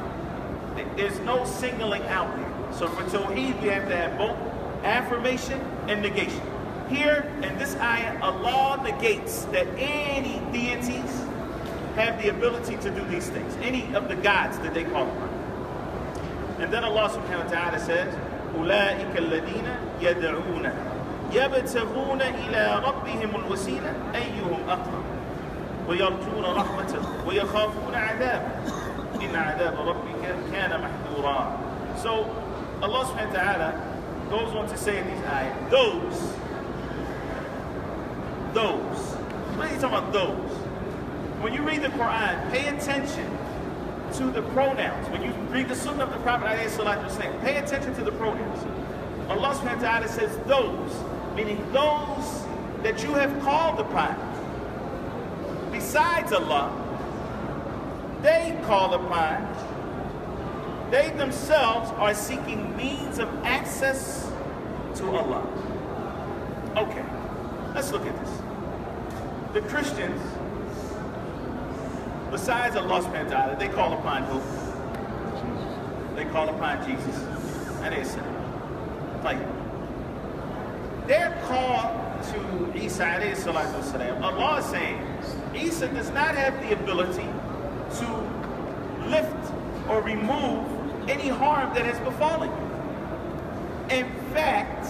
There's no singling out here. So for Tawheed, we have to have both affirmation and negation. Here in this ayah, Allah negates that any deities have the ability to do these things, any of the gods that they call upon. And then Allah subhanahu wa ta'ala says, أُولَٰئِكَ الَّذِينَ يَدْعُونَ يَبْتَغُونَ إِلَىٰ رَبِّهِمُ الْوَسِيلَةَ أَيُّهُمْ أَقْرَبُ وَيَرْجُونَ رَحْمَتَهُ وَيَخَافُونَ عَذَابَهُ إِنَّ عَذَابَ رَبِّكَ كَانَ مَحْذُورًا. So Allah subhanahu wa ta'ala goes on to say in these ayahs, those. What are you talking about, those? When you read the Quran, pay attention to the pronouns. When you read the sunnah of the Prophet, pay attention to the pronouns. Allah subhanahu wa ta'ala says those, meaning those that you have called upon. Besides Allah, they call upon, they themselves are seeking means of access to Allah. Okay, let's look at this. The Christians, besides Allah subhanahu wa ta'ala, they call upon who? They call upon Jesus. And they say, they're called to Isa alayhi salatu wasalam. Allah is saying, Isa does not have the ability to lift or remove any harm that has befallen you. In fact,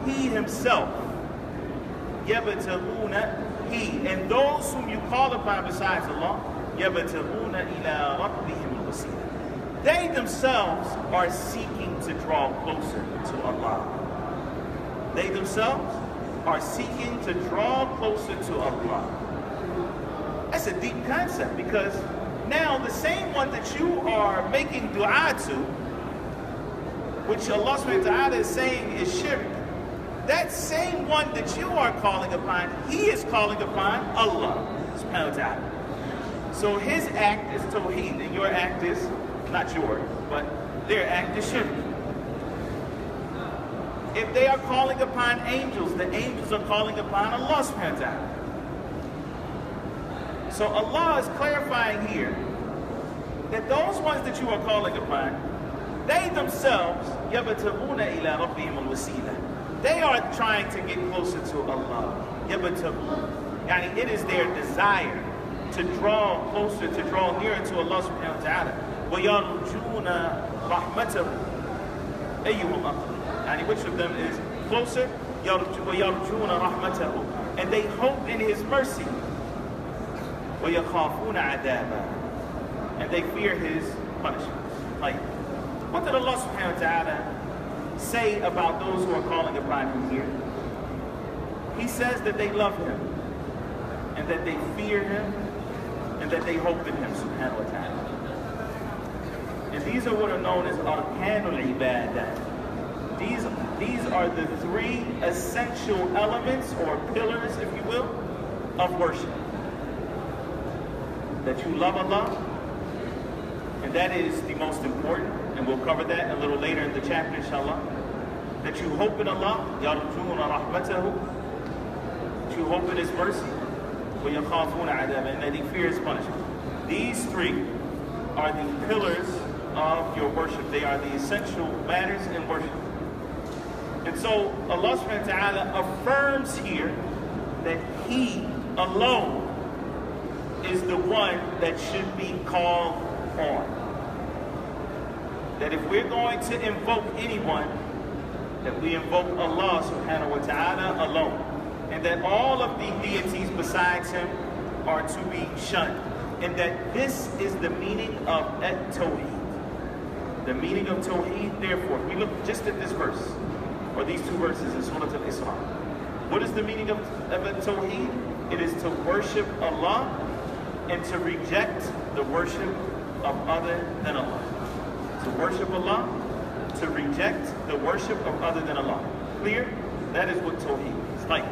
he himself, يَبْتَغُونَ, he and those whom you call upon besides Allah, يَبْتَغُونَ إِلَىٰ رَبِّهِمُ الْوَسِيلَةَ, they themselves are seeking to draw closer to Allah. They themselves are seeking to draw closer to Allah. That's a deep concept, because now the same one that you are making dua to, which Allah subhanahu wa ta'ala is saying is shirk, that same one that you are calling upon, he is calling upon Allah subhanahu wa ta'ala. So his act is Tawheed, and your act is not yours, but their act is shirk. If they are calling upon angels, the angels are calling upon Allah subhanahu wa ta'ala. So Allah is clarifying here that those ones that you are calling upon, they themselves, يَبْتَغُونَ إِلَىٰ رَبِّهِمُ الْوَسِيلَةَ, they are trying to get closer to Allah. يَبْتَغُونَ, يعني it is their desire to draw closer, to draw nearer to Allah subhanahu wa ta'ala. وَيَرْجُونَ رَحْمَتَهُ أَيُّهُمْ أَقْرَبُ, يعني which of them is closer? وَيَرْجُونَ رَحْمَتَهُ, and they hope in His mercy. وَيَخَافُونَ عَذَابًا, and they fear His punishment. Like, what did Allah subhanahu wa ta'ala say about those who are calling upon Him here? He says that they love Him, and that they fear Him, and that they hope in Him subhanahu wa ta'ala. And these are what are known as arkanul ibadah. These are the three essential elements, or pillars, if you will, of worship. That you love Allah, and that is the most important, and we'll cover that a little later in the chapter, inshallah. That you hope in Allah, يَرْجُونَ رَحْمَتَهُ, that you hope in His mercy, وَيَخَافُونَ عَذَابًا, and that He fears punishment. These three are the pillars of your worship. They are the essential matters in worship. And so Allah subhanahu wa ta'ala affirms here that He alone is the one that should be called on. That if we're going to invoke anyone, that we invoke Allah subhanahu wa ta'ala alone. And that all of the deities besides Him are to be shunned and that this is the meaning of Tawhid. The meaning of Tawhid, therefore, we look just at this verse, or these two verses in Surah Al-Isra. What is the meaning of Tawhid? It is to worship Allah and to reject the worship of other than Allah. To worship Allah, to reject the worship of other than Allah. Clear? That is what Tawhid is like.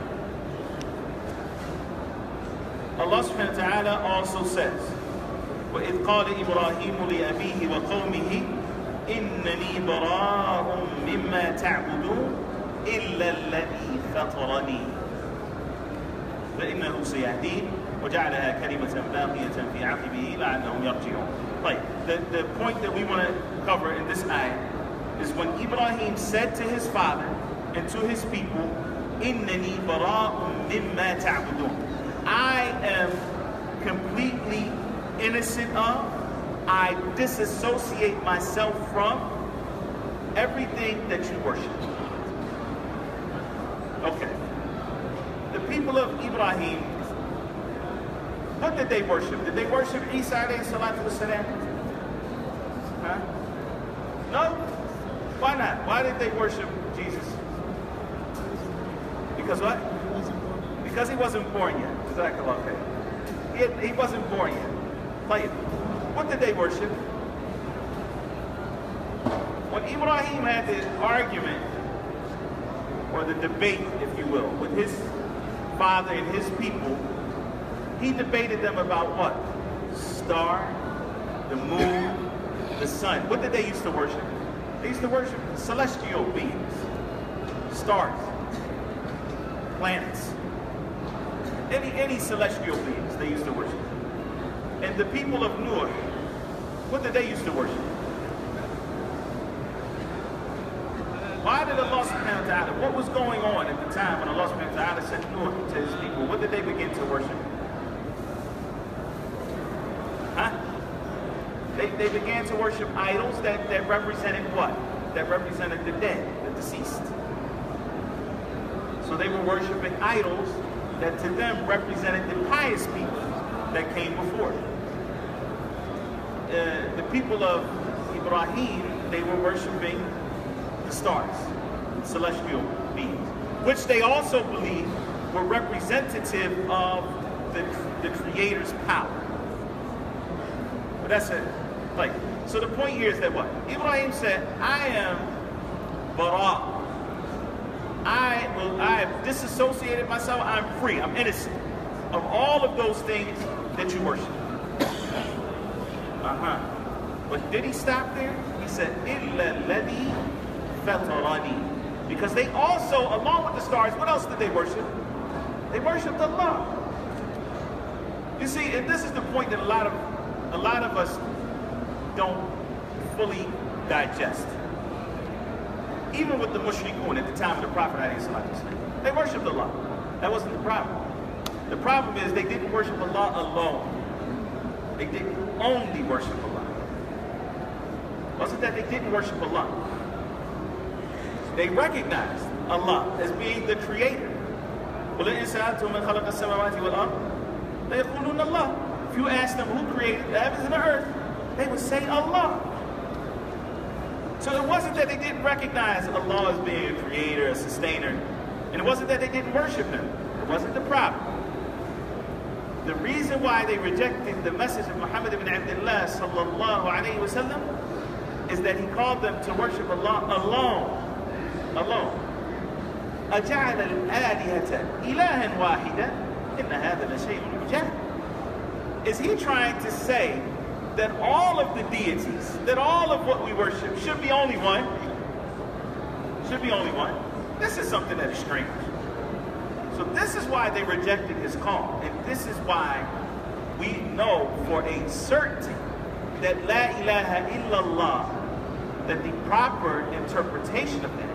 Allah subhanahu wa ta'ala also says, وَإِذْ قَالَ إِبْرَاهِيمُ لِأَبِيهِ وَقَوْمِهِ إِنَّنِي بَرَاءٌ مِّمَّا تَعْبُدُونَ إِلَّا الَّذِي فَطَرَنِي فَإِنَّهُ سَيَهْدِينِ وَجَعَلَهَا كَلِمَةً بَاقِيَةً فِي عَقِبِهِ لَعَلَّهُمْ يَرْجِعُونَ. Right. The point that we want to cover in this ayah is when Ibrahim said to his father and to his people, إِنَّنِي بَرَاءٌ مِّمَّا تَعْبُدُونَ. I am completely innocent of, I disassociate myself from everything that you worship. Okay. The people of Ibrahim, what did they worship? Did they worship Isa alayhi salatu wasalam? Huh? No? Why not? Why did they worship Jesus? Because what? Because he wasn't born yet. Exactly. He wasn't born yet. Like, what did they worship? When Ibrahim had the argument, or the debate, if you will, with his father and his people, he debated them about what? Star, the moon, the sun. What did they used to worship? They used to worship celestial beings, stars, planets. Any celestial beings they used to worship. And the people of Noah, what did they used to worship? Why did Allah subhanahu wa ta'ala, what was going on at the time when Allah subhanahu wa ta'ala sent Noah to his people? What did they begin to worship? Huh? They began to worship idols that represented what? That represented the dead, the deceased. So they were worshiping idols that to them represented the pious people that came before. The people of Ibrahim, they were worshiping the stars, celestial beings, which they also believed were representative of the Creator's power. But that's it. Like, so the point here is that what? Ibrahim said, I am bara. I have disassociated myself. I'm free. I'm innocent of all of those things that you worship. But did he stop there? He said, إِلَّا الَّذِي فَطَرَنِي. Because they also, along with the stars, what else did they worship? They worshiped Allah. You see, and this is the point that a lot of us don't fully digest. Even with the mushrikun at the time of the Prophet, they worshipped Allah. That wasn't the problem. The problem is they didn't worship Allah alone. They didn't only worship Allah. It wasn't that they didn't worship Allah. They recognized Allah as being the Creator. If you ask them who created the heavens and the earth, they would say Allah. So it wasn't that they didn't recognize Allah as being a creator, a sustainer, and it wasn't that they didn't worship Him. It wasn't the problem. The reason why they rejected the message of Muhammad ibn Abdullah sallallahu alayhi wa sallam is that he called them to worship Allah alone. Alone. أَجَعَلَ الْآلِهَةَ إِلَهًا وَاحِدًا إِنَّ هَذَا لَشَيْءٌ عُجَابٌ. Is he trying to say that all of the deities, that all of what we worship should be only one? Should be only one. This is something that is strange. So this is why they rejected his call. And this is why we know for a certainty that La ilaha illallah, that the proper interpretation of that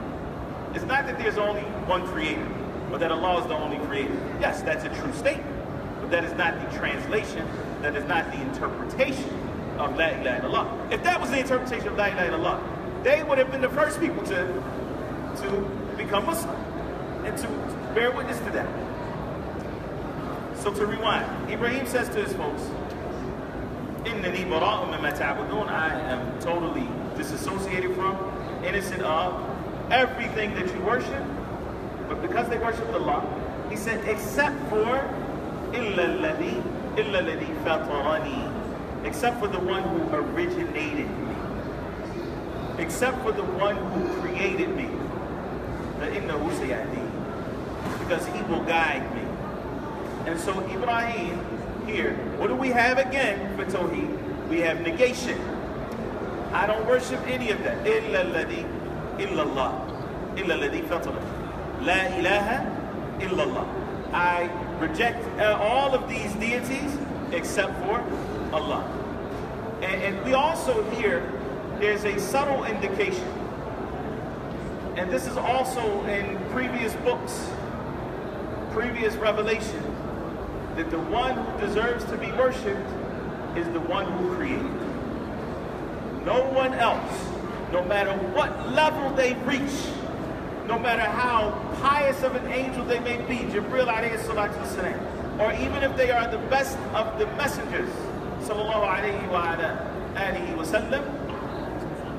is not that there's only one creator, or that Allah is the only creator. Yes, that's a true statement. But that is not the translation, that is not the interpretation of La ilaha illallah. If that was the interpretation of La ilaha illallah, they would have been the first people to become Muslim and to bear witness to that. So to rewind, Ibrahim says to his folks, إِنَّنِي بَرَاءٌ مِّمَّا تَعْبُدُونَ, I am totally disassociated from, innocent of everything that you worship. But because they worship Allah, he said, except for إِلَّا الَّذِي فَطَرَنِي, except for the one who originated me, except for the one who created me. فَإِنَّهُ سَيَهْدِينِ, because he will guide me. And so Ibrahim here, what do we have again for Tawhid? We have negation. I don't worship any of that. إِلَّا اللَّهِ إِلَّا الَّذِي فَطَرَنِي لَا إِلَهَ إِلَّا اللَّهِ. I reject all of these deities except for Allah. And we also hear there's a subtle indication, and this is also in previous books, previous revelation, that the one who deserves to be worshipped is the one who created. No one else, no matter what level they reach, no matter how pious of an angel they may be, Jibril alayhi salatu wasalam, or even if they are the best of the messengers, sallallahu alayhi wa ala alihi wa sallam,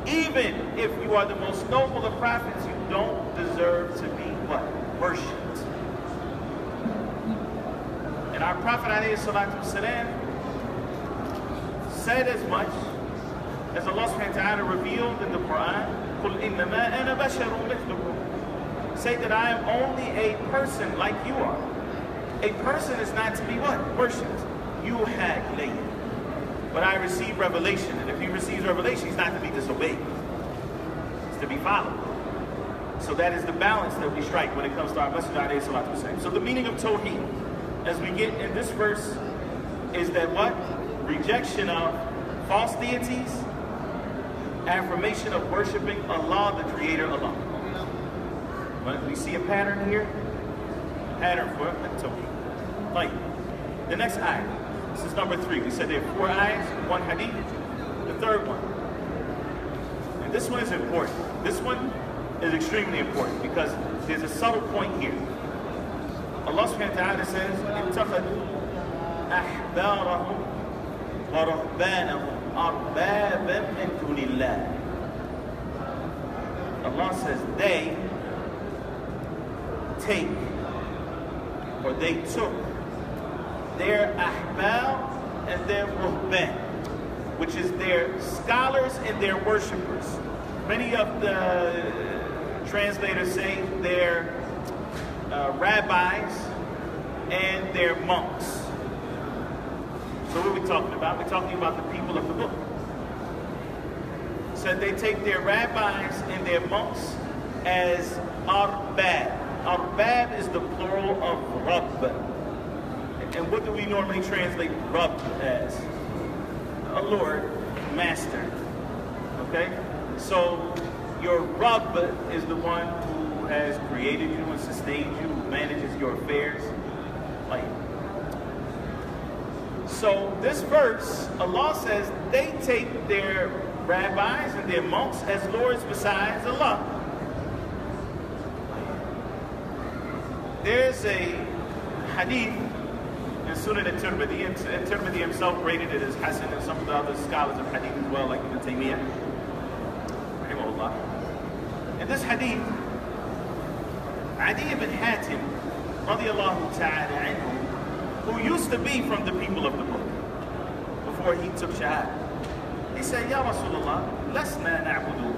even if you are the most noble of prophets, you don't deserve to be what? Worshipped. And our Prophet alayhi salatu wasalam said as much as Allah subhanahu wa ta'ala revealed in the Quran, قُلْ إِنَّمَا أَنَا بَشَرٌ مِثْلُكُمْ. Say that I am only a person like you are. A person is not to be what? Worshipped. يُوحَى إِلَيْهِ. But I receive revelation, and if he receives revelation, he's not to be disobeyed. It's to be followed. So that is the balance that we strike when it comes to our Masjid alayhi salatu wasalam. So the meaning of Tawhid, as we get in this verse, is that what? Rejection of false deities, affirmation of worshiping Allah, the Creator alone. But we see a pattern here, pattern for Tawhid. Like the next ayah. This is number 3. We said there are 4 ayahs, 1 hadith. The third one, and this one is important. This one is extremely important because there's a subtle point here. Allah subhanahu wa ta'ala says, اتخذوا أحبارهم ورهبانهم أربابا من دون الله. Allah says they take, or they took, their ahbab and their ruhban, which is their scholars and their worshippers. Many of the translators say their rabbis and their monks. So what are we talking about? We're talking about the people of the book. So they take their rabbis and their monks as arbab. Arbab is the plural of rabb. And what do we normally translate Rabb as? A Lord, Master. Okay? So your Rabb is the one who has created you and sustained you, who manages your affairs. Like, so this verse, Allah says they take their rabbis and their monks as lords besides Allah. There's a hadith in Sunnah al-Tirmidhi, and Tirmidhi himself rated it as Hasan, and some of the other scholars of hadith as well, like Ibn Taymiyyah, rahimahullah. In this hadith, Adi ibn Hatim, radiallahu ta'ala anhu, who used to be from the people of the book before he took Shahada, he said, Ya Rasulullah, lasna na'budu.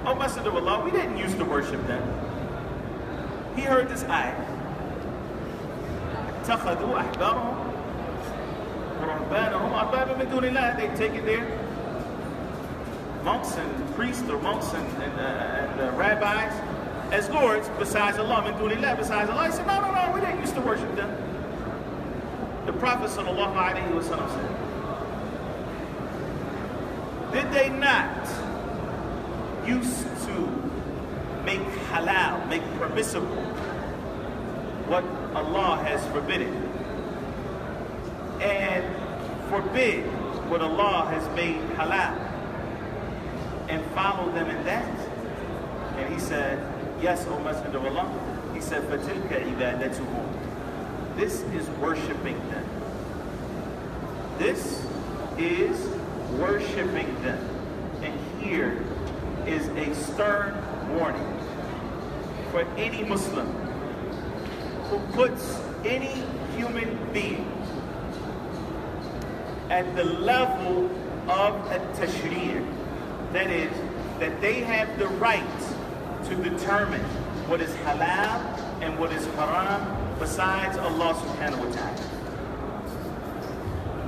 Oh Messenger of Allah, we didn't used to worship them. He heard this ayah. اتخذوا أحبارهم ورهبانهم أربابا من دون الله. They take it there. Monks and priests, or monks and rabbis as lords besides Allah, min dunillah, besides Allah. He said, no, we didn't used to worship them. The Prophet sallallahu alaihi wasallam said, did they not used to make halal, make permissible what Allah has forbidden, and forbid what Allah has made halal, and follow them in that? And he said, yes, O Messenger of Allah. He said, فَتِلْكَ عِبَادَتُهُمْ. This is worshiping them. This is worshiping them. And here is a stern warning for any Muslim who puts any human being at the level of a tashri', that is, that they have the right to determine what is halal and what is haram besides Allah subhanahu wa ta'ala.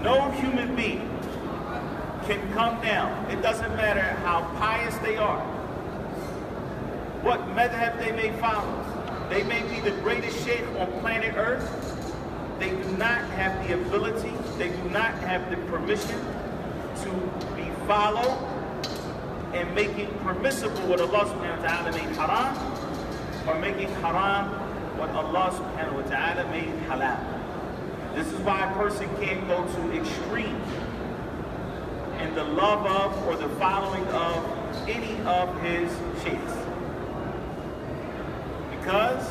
No human being can come down. It doesn't matter how pious they are, what madhab they may follow. They may be the greatest sheikh on planet Earth. They do not have the ability, they do not have the permission to be followed and making permissible what Allah subhanahu wa ta'ala made haram, or making haram what Allah subhanahu wa ta'ala made halal. This is why a person can't go to extreme in the love of or the following of any of his sheikhs. Because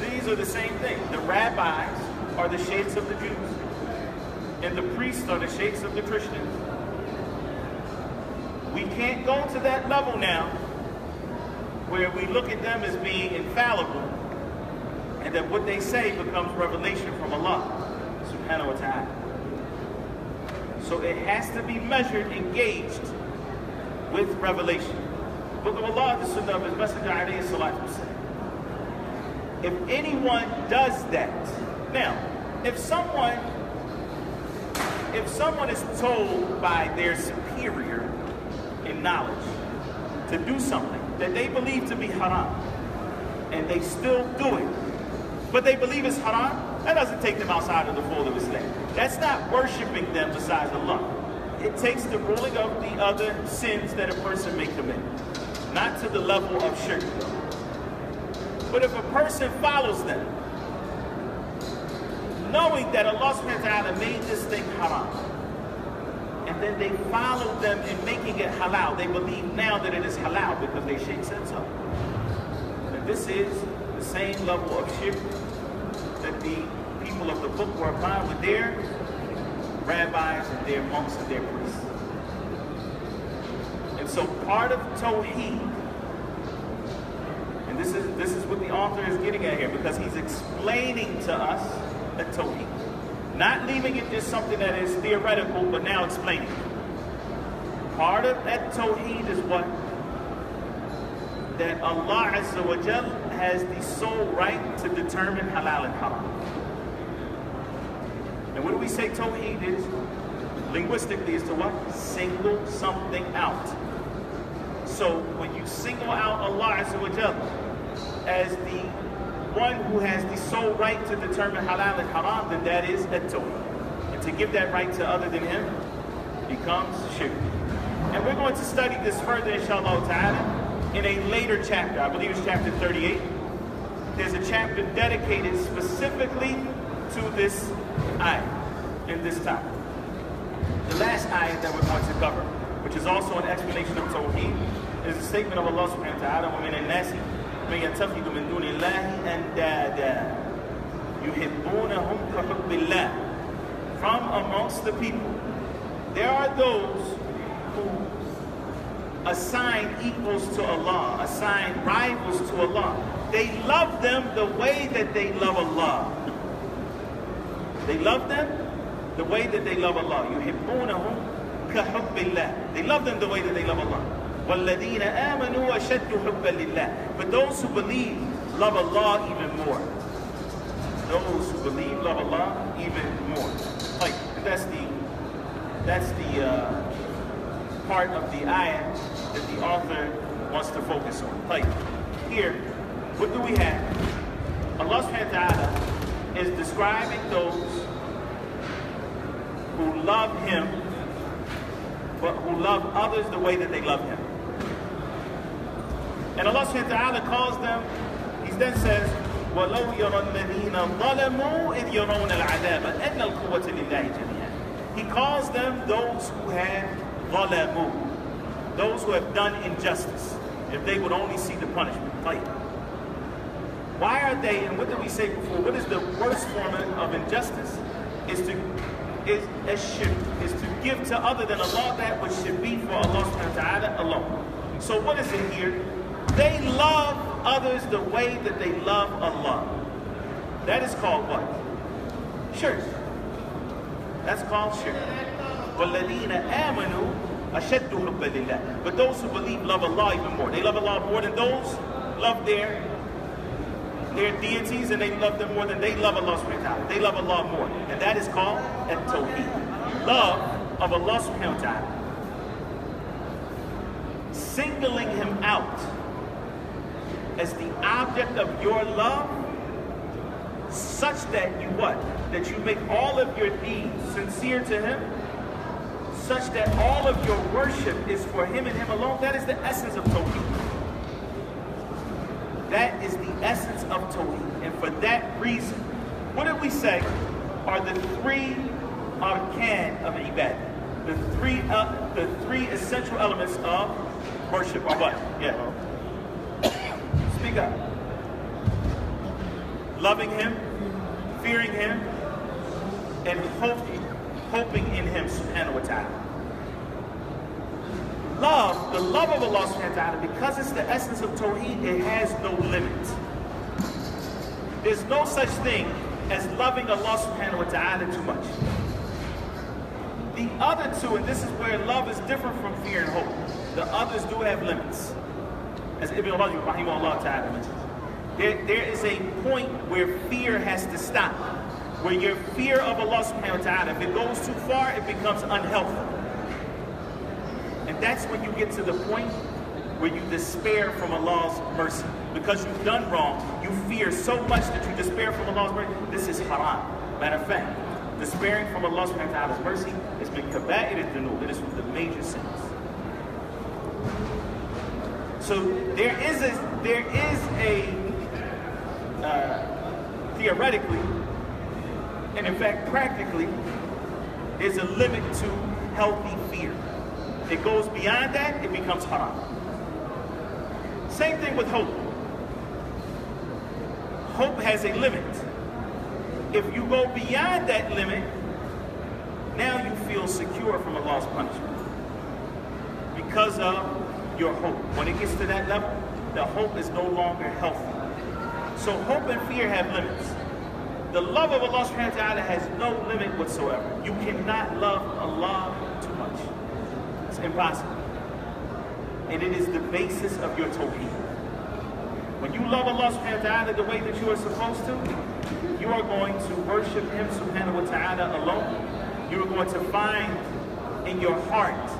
these are the same thing. The rabbis are the sheikhs of the Jews, and the priests are the sheikhs of the Christians. We can't go to that level now where we look at them as being infallible and that what they say becomes revelation from Allah subhanahu wa ta'ala. So it has to be measured and gauged with revelation. Book of Allah, the sunnah of His Messenger alayhi salatu wasalam. If anyone does that, now, if someone is told by their superior in knowledge to do something that they believe to be haram, and they still do it, but they believe it's haram, that doesn't take them outside of the fold of Islam. That's not worshiping them besides Allah. It takes the ruling of the other sins that a person may commit, not to the level of shirk. But if a person follows them, knowing that Allah subhanahu wa ta'ala made this thing haram, and then they follow them in making it halal, they believe now that it is halal because they shaykh said so. And this is the same level of shirk that the people of the book were applying with their rabbis and their monks and their priests. And so part of Tawhid, and this is what the author is getting at here, because he's explaining to us a Tawhid. Not leaving it just something that is theoretical, but now explaining it. Part of that Tawhid is what? That Allah Azza wa Jal has the sole right to determine halal and haram. And what do we say Tawhid is? Linguistically is to what? Single something out. So when you single out Allah Azza wa Jal as the one who has the sole right to determine halal and haram, then that is a Tawhid. And to give that right to other than him becomes shirk. And we're going to study this further, inshallah ta'ala, in a later chapter. I believe it's chapter 38. There's a chapter dedicated specifically to this ayah in this topic. The last ayah that we're going to cover, which is also an explanation of Tawhid, is the statement of Allah subhanahu wa ta'ala, وَمِنَ النَّاسِ مَنْ يَتَّخِذُ مِنْ دُونِ اللَّهِ أَنْدَادًا يُحِبُّونَهُمْ كَحُبِّ اللَّهِ. From amongst the people, there are those who assign equals to Allah, assign rivals to Allah. They love them the way that they love Allah. They love them the way that they love Allah. يُحِبُّونَهُمْ كَحُبِّ اللَّهِ. They love them the way that they love Allah. وَالَّذِينَ آمَنُوا أَشَدُّ حُبًّا لِلَّهِ. But those who believe love Allah even more. Those who believe love Allah even more. Like, that's the part of the ayah that the author wants to focus on. Like, here, what do we have? Allah subhanahu wa ta'ala is describing those who love Him, but who love others the way that they love Him. And Allah subhanahu wa ta'ala calls them, He then says, وَلَوْ يَرَى الَّذِينَ ظَلَمُوا إِذْ يَرَوْنَ الْعَذَابَ أَنَّ الْقُوَّةَ لِلَّهِ جَمِيعًا. He calls them those who have ظَلَمُوا, those who have done injustice, if they would only see the punishment. Like, why are they, and what did we say before, what is the worst form of injustice? Is to is a shirk, is to give to other than Allah that which should be for Allah subhanahu wa ta'ala alone. So what is it here? They love others the way that they love Allah. That is called what? Shirk. That's called shirk. وَالَّذِينَ آمَنُوا أَشَدُّ حُبًّا لِلَّهِ. But those who believe love Allah even more. They love Allah more than those love their deities, and they love them more than they love Allah subhanahu wa ta'ala. They love Allah more. And that is called Tawhid. Love of Allah subhanahu wa ta'ala. Singling him out as the object of your love, such that you what? That you make all of your deeds sincere to him, such that all of your worship is for him and him alone. That is the essence of Tawhid. That is the essence of Tawhid. And for that reason, what did we say are the three arkan of ibadah? The three essential elements of worship are what? Yeah. Speak up. Loving him, fearing him, and hoping in him subhanahu wa ta'ala. Love, the love of Allah subhanahu wa ta'ala, because it's the essence of Tawheed, it has no limit. There's no such thing as loving Allah subhanahu wa ta'ala too much. The other two, and this is where love is different from fear and hope, the others do have limits. As Ibn Rajab rahimahullah ta'ala mentions, there is a point where fear has to stop. Where your fear of Allah subhanahu wa ta'ala, if it goes too far, it becomes unhealthy. And that's when you get to the point where you despair from Allah's mercy. Because you've done wrong, you fear so much that you despair from Allah's mercy. This is haram. Matter of fact, despairing from Allah subhanahu wa ta'ala's mercy is min kaba'ir al-dhunub. It is from the major sins. So there is a theoretically, and in fact practically, there's a limit to healthy fear. It goes beyond that, it becomes haram. Same thing with hope. Hope has a limit. If you go beyond that limit, now you feel secure from Allah's punishment because of your hope. When it gets to that level, the hope is no longer healthy. So hope and fear have limits. The love of Allah subhanahu wa ta'ala has no limit whatsoever. You cannot love Allah too much. It's impossible. And it is the basis of your Tawheed. When you love Allah subhanahu wa ta'ala the way that you are supposed to, you are going to worship him subhanahu wa ta'ala alone. You are going to find in your heart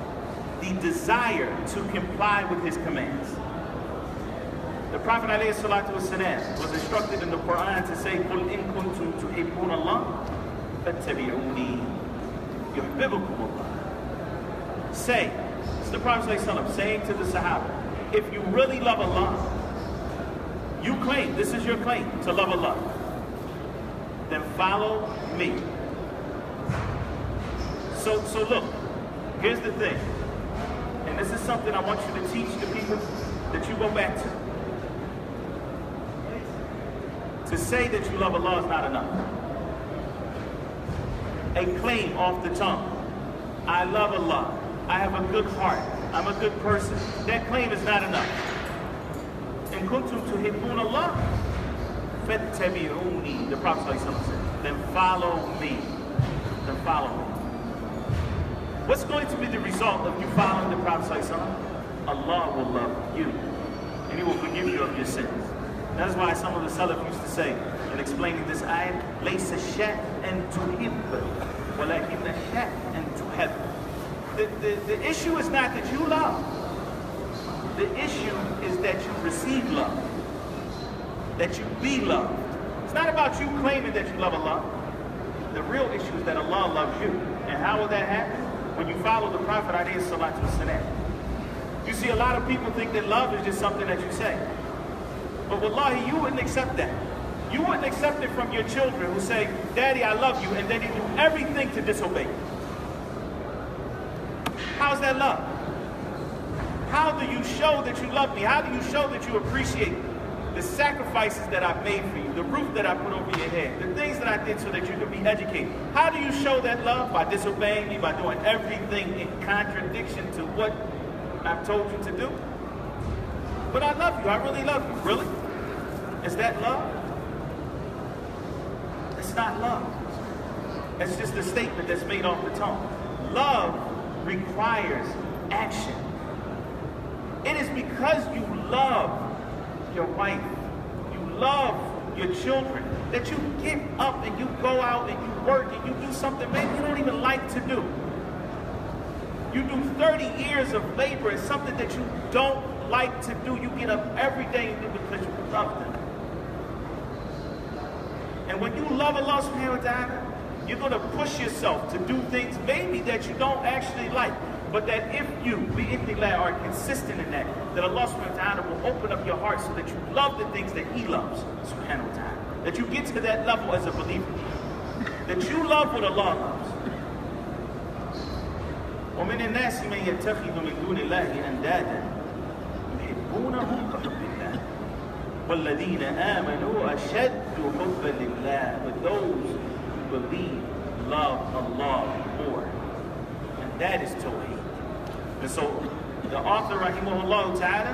the desire to comply with his commands. The Prophet ﷺ was instructed in the Quran to say, قُلْ إِن كُنْتُمْ تُحِبُّونَ اللَّهَ فَاتَّبِعُونِي يُحْبِبُكُمُ اللَّهُ. Say, it's the Prophet ﷺ saying to the Sahaba, if you really love Allah, you claim, this is your claim, to love Allah, then follow me. So look, here's the thing, and this is something I want you to teach the people that you go back to. To say that you love Allah is not enough. A claim off the tongue, I love Allah, I have a good heart, I'm a good person, that claim is not enough. In kuntum tuhibbun Allah, fattabi'uni, the Prophet said, then follow me. Then follow me. What's going to be the result of you following the Prophet? Allah will love you, and he will forgive you of your sins. That's why some of the Salafi used to say, in explaining this ayah, لَيْسَ الشَّأْنُ تُحِبُّ وَلَكِنَّ الشَّأْنُ تُحِبُّ. The issue is not that you love. The issue is that you receive love. That you be loved. It's not about you claiming that you love Allah. The real issue is that Allah loves you. And how will that happen? When you follow the Prophet ﷺ. You see, a lot of people think that love is just something that you say. But wallahi, you wouldn't accept that. You wouldn't accept it from your children who say, Daddy, I love you, and then they do everything to disobey you. How's that love? How do you show that you love me? How do you show that you appreciate the sacrifices that I've made for you, the roof that I put over your head, the things that I did so that you could be educated. How do you show that love? By disobeying me, by doing everything in contradiction to what I've told you to do. But I love you. I really love you. Really? Is that love? It's not love. It's just a statement that's made off the tongue. Love requires action. It is because you love your wife, you love your children, that you get up and you go out and you work and you do something maybe you don't even like to do. You do 30 years of labor in something that you don't like to do. You get up every day and do it because you love them. And when you love Allah subhanahu wa ta'ala, you're going to push yourself to do things maybe that you don't actually like. But that if you, bi'idhnillah, are consistent in that Allah subhanahu wa ta'ala will open up your heart so that you love the things that He loves, subhanahu wa ta'ala. That you get to that level as a believer. That you love what Allah loves. وَمِنَ النَّاسِ مَنْ يَتَّخِذُ مِنْ دُونِ اللَّهِ أَنْدَادًا يُحِبُّونَهُمْ كَحُبِّ اللَّهِ وَالَّذِينَ آمَنُوا أَشَدُّ حُبًّا لِلَّهِ. But those who believe love Allah more. And that is Tawhid. And so the author, rahimahullah ta'ala,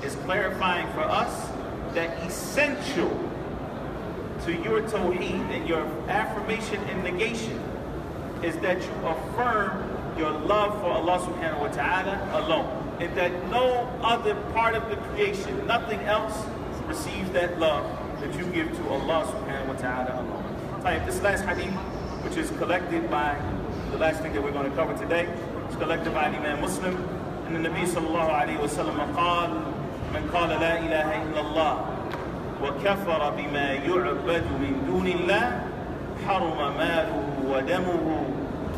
is clarifying for us that essential to your Tawheed and your affirmation and negation is that you affirm your love for Allah subhanahu wa ta'ala alone. And that no other part of the creation, nothing else receives that love that you give to Allah subhanahu wa ta'ala alone. This last hadith, which is collected by, the last thing that we're going to cover today, is collected by Imam Muslim. And the Nabi sallallahu alayhi wa sallam قال من قال لا إله إلا الله وكفر بما يعبد من دون الله حرم ماله ودمه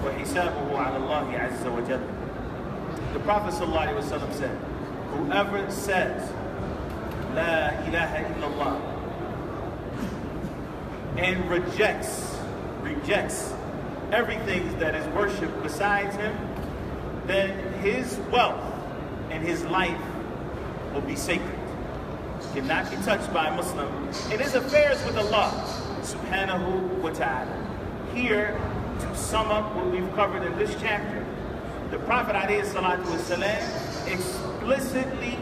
وحسابه على الله عز وجل. The Prophet sallallahu alayhi wa sallam said, whoever says La ilaha illallah and rejects everything that is worshipped besides Him, then his wealth and his life will be sacred. Cannot be touched by a Muslim. And his affairs with Allah subhanahu wa ta'ala. Here, to sum up what we've covered in this chapter, the Prophet alayhi salatu wasalam explicitly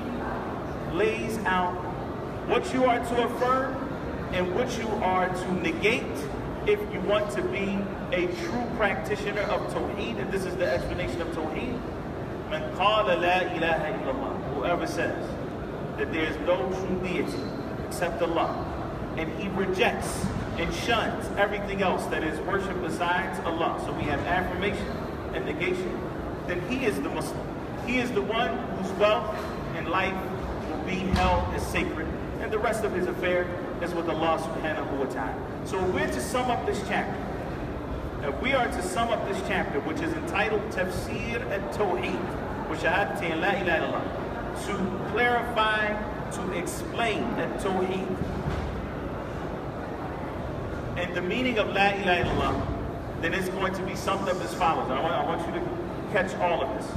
lays out what you are to affirm and what you are to negate if you want to be a true practitioner of Tawhid. And this is the explanation of Tawhid. Man qala la ilaha illallah. Whoever says that there is no true deity except Allah, and he rejects and shuns everything else that is worshipped besides Allah. So we have affirmation and negation. Then he is the Muslim. He is the one whose wealth and life will be held as sacred, and the rest of his affair is with Allah subhanahu wa ta'ala. So we're to sum up this chapter. If we are to sum up this chapter, which is entitled Tafsir at-Tawhid, wa shahadatain la ilaha illallah, to clarify, to explain at-Tawhid, and the meaning of la ilaha illallah, then it's going to be summed up as follows. And I want you to catch all of this.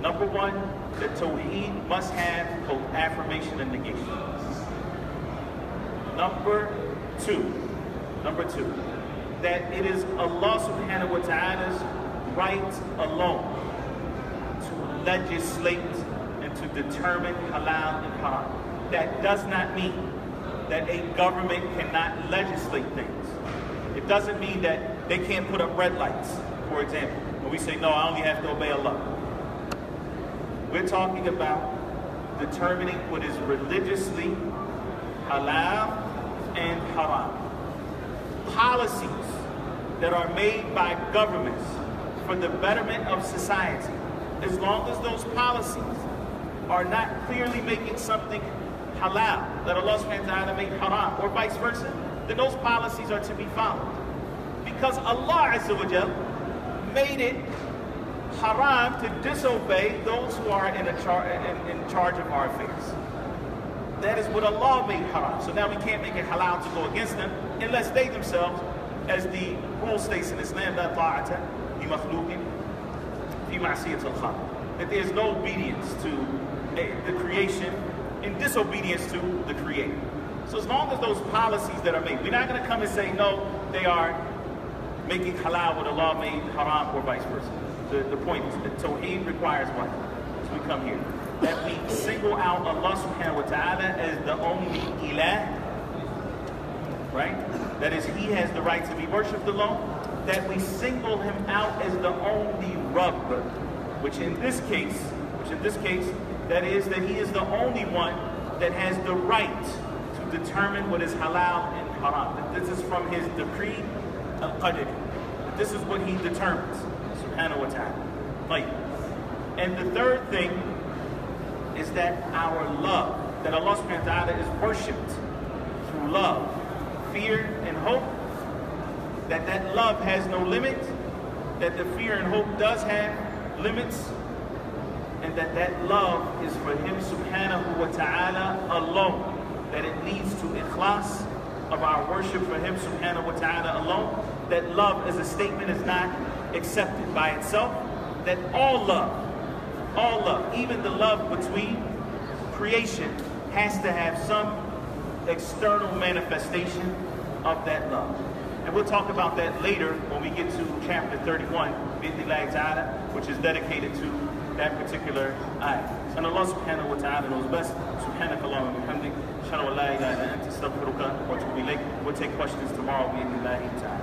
Number one, that Tawhid must have both affirmation and negation. Number two, that it is Allah subhanahu wa ta'ala's right alone to legislate and to determine halal and haram. That does not mean that a government cannot legislate things. It doesn't mean that they can't put up red lights, for example. When we say, no, I only have to obey Allah. We're talking about determining what is religiously halal and haram. Policies that are made by governments for the betterment of society, as long as those policies are not clearly making something halal that Allah subhanahu wa ta'ala made haram, or vice versa, then those policies are to be followed. Because Allah azza wa jal made it haram to disobey those who are in charge of our affairs. That is what Allah made haram. So now we can't make it halal to go against them unless they themselves, as the rule states in Islam, that there is no obedience to the creation and disobedience to the Creator. So as long as those policies that are made, we're not going to come and say, no, they are making halal what Allah made haram, or vice versa. The point is that Tawhid requires what? So we come here. That we single out Allah subhanahu wa ta'ala as the only ilah, right? That is, He has the right to be worshipped alone. That we single Him out as the only Rabb, which in this case, that is that He is the only one that has the right to determine what is halal and haram. That this is from His decree, al-qadr. This is what He determines, subhanahu wa ta'ala. Like, and the third thing is that our love, that Allah subhanahu wa ta'ala is worshipped through love, fear, and hope, that love has no limit, that the fear and hope does have limits, and that love is for Him subhanahu wa ta'ala alone, that it leads to ikhlas of our worship for Him subhanahu wa ta'ala alone, that love as a statement is not accepted by itself, that all love, even the love between creation, has to have some external manifestation of that love. And we'll talk about that later when we get to chapter 31, which is dedicated to that particular ayah. And Allah subhanahu wa ta'ala knows best. Subhanakallah wa bihamdik. Shalla wa la ilaha illa anta astaghfiruka wa atubu ilayk. We'll take questions tomorrow. Bi idhnillahi ta'ala.